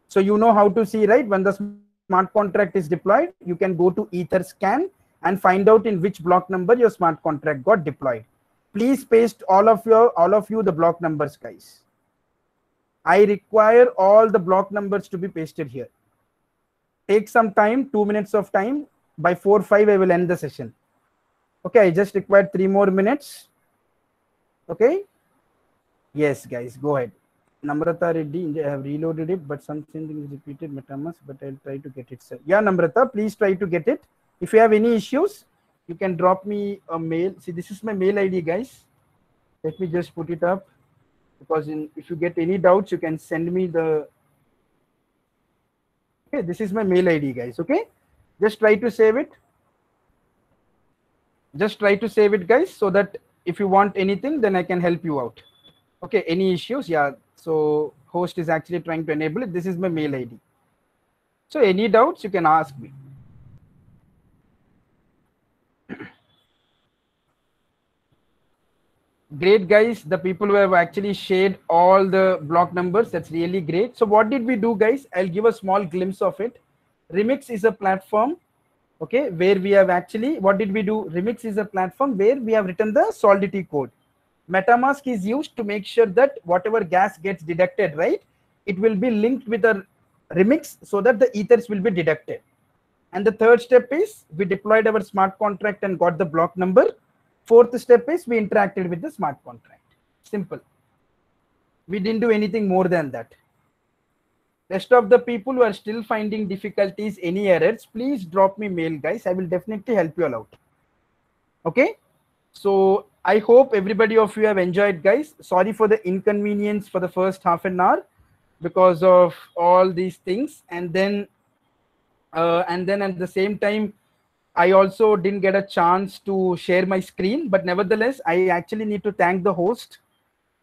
So you know how to see, right? When the smart contract is deployed, you can go to Etherscan and find out in which block number your smart contract got deployed. Please paste all of you the block numbers, guys. I require all the block numbers to be pasted here. Take some time, 2 minutes of time. By 4:05, I will end the session. Okay, I just required 3 more minutes. Okay. Yes, guys, go ahead. Namrata Reddy, I have reloaded it, but something is repeated MetaMask, but I'll try to get it, sir. Yeah, Namrata, please try to get it. If you have any issues, you can drop me a mail. See, this is my mail ID, guys. Let me just put it up, because if you get any doubts, you can send me the. Okay, this is my mail ID, guys. Okay, just try to save it. Just try to save it, guys, so that if you want anything, then I can help you out. Okay, any issues? Yeah, so host is actually trying to enable it. This is my mail ID. So any doubts, you can ask me. Great, guys. The people who have actually shared all the block numbers, that's really great. So what did we do, guys? I'll give a small glimpse of it. Remix is a platform, okay, where we have actually, what did we do? Remix is a platform where we have written the Solidity code. MetaMask is used to make sure that whatever gas gets deducted, right, it will be linked with a Remix so that the ethers will be deducted. And the third step is we deployed our smart contract and got the block number. Fourth step is we interacted with the smart contract. Simple. We didn't do anything more than that. Rest of the people who are still finding difficulties, any errors, please drop me mail, guys. I will definitely help you all out. Okay. So I hope everybody of you have enjoyed, guys. Sorry for the inconvenience for the first half an hour because of all these things. And then at the same time, I also didn't get a chance to share my screen. But nevertheless, I actually need to thank the host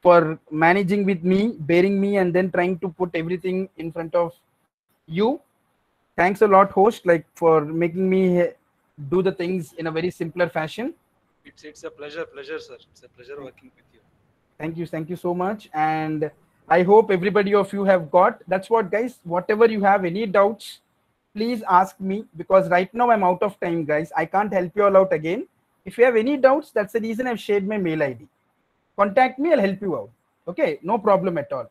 for managing with me, bearing me, and then trying to put everything in front of you. Thanks a lot, host, like for making me do the things in a very simpler fashion. It's a pleasure, sir. It's a pleasure working with you. Thank you so much. And I hope everybody of you have got. That's what, guys. Whatever you have, any doubts, please ask me, because right now I'm out of time, guys. I can't help you all out again. If you have any doubts, that's the reason I've shared my mail ID. Contact me, I'll help you out. Okay, no problem at all.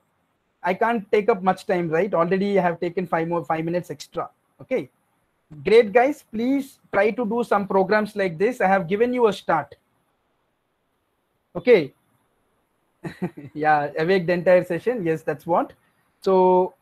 I can't take up much time, right? Already I have taken 5 minutes extra. Okay, great, guys. Please try to do some programs like this. I have given you a start. Okay. Yeah, awake the entire session. Yes, that's what. So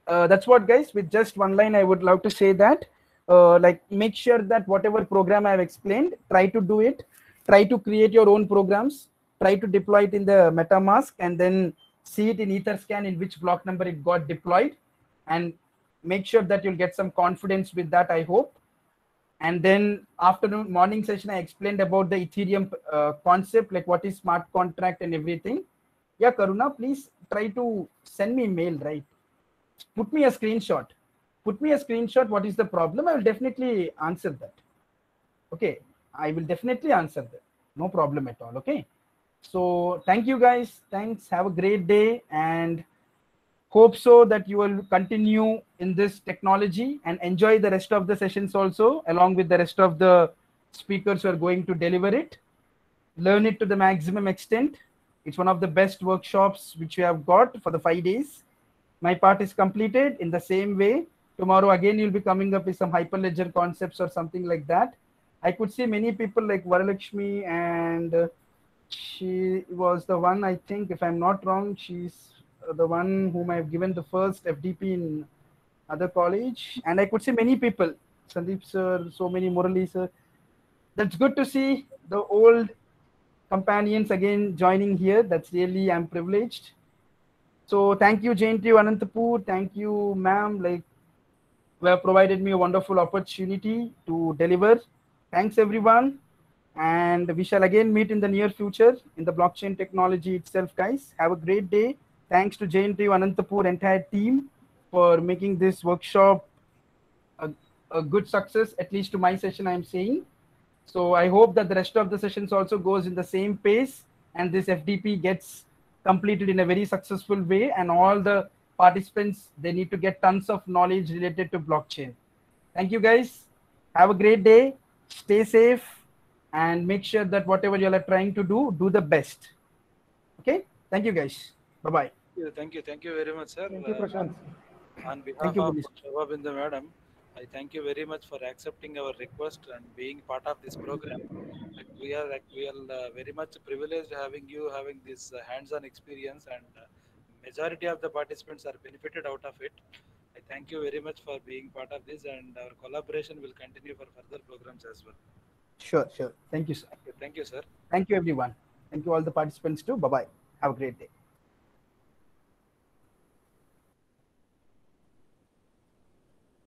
that's what, guys. With just one line, I would love to say that like, make sure that whatever program I have explained, try to do it. Try to create your own programs. Try to deploy it in the MetaMask and then see it in Etherscan in which block number it got deployed, and make sure that you'll get some confidence with that, I hope. And then morning session, I explained about the Ethereum concept, like what is smart contract and everything. Yeah, Karuna, please try to send me mail, right? Put me a screenshot. What is the problem? I will definitely answer that. Okay, I will definitely answer that. No problem at all. Okay. So thank you, guys. Thanks. Have a great day, and hope so that you will continue in this technology and enjoy the rest of the sessions also, along with the rest of the speakers who are going to deliver it. Learn it to the maximum extent. It's one of the best workshops which we have got for the 5 days. My part is completed. In the same way, tomorrow again you'll be coming up with some Hyperledger concepts or something like that. I could see many people like Varalakshmi, and she was the one, I think, if I'm not wrong, she's the one whom I've given the first FDP in other college. And I could see many people, Sandeep sir, so many Murali sir. That's good to see the old companions again joining here. That's really, I'm privileged. So thank you, Jainti Anantapur. Thank you, ma'am. Like, you have provided me a wonderful opportunity to deliver. Thanks, everyone. And we shall again meet in the near future in the blockchain technology itself, guys. Have a great day. Thanks to JNT Anantapur entire team for making this workshop a, a good success, at least to my session, I'm saying. So I hope that the rest of the sessions also goes in the same pace and this FDP gets completed in a very successful way, and all the participants, they need to get tons of knowledge related to blockchain. Thank you, guys. Have a great day. Stay safe and make sure that whatever you are trying to do the best. Okay. Thank you, guys. Bye bye. Thank you very much, sir. Thank you, Prashant. On Thank behalf you, of Buddhist. Shobhabindu Madam, I thank you very much for accepting our request and being part of this program. We are very much privileged having you having this hands-on experience, and majority of the participants are benefited out of it. I thank you very much for being part of this, and our collaboration will continue for further programs as well. Sure, sure. Thank you, sir. Thank you, sir. Thank you, everyone. Thank you, all the participants, too. Bye bye. Have a great day.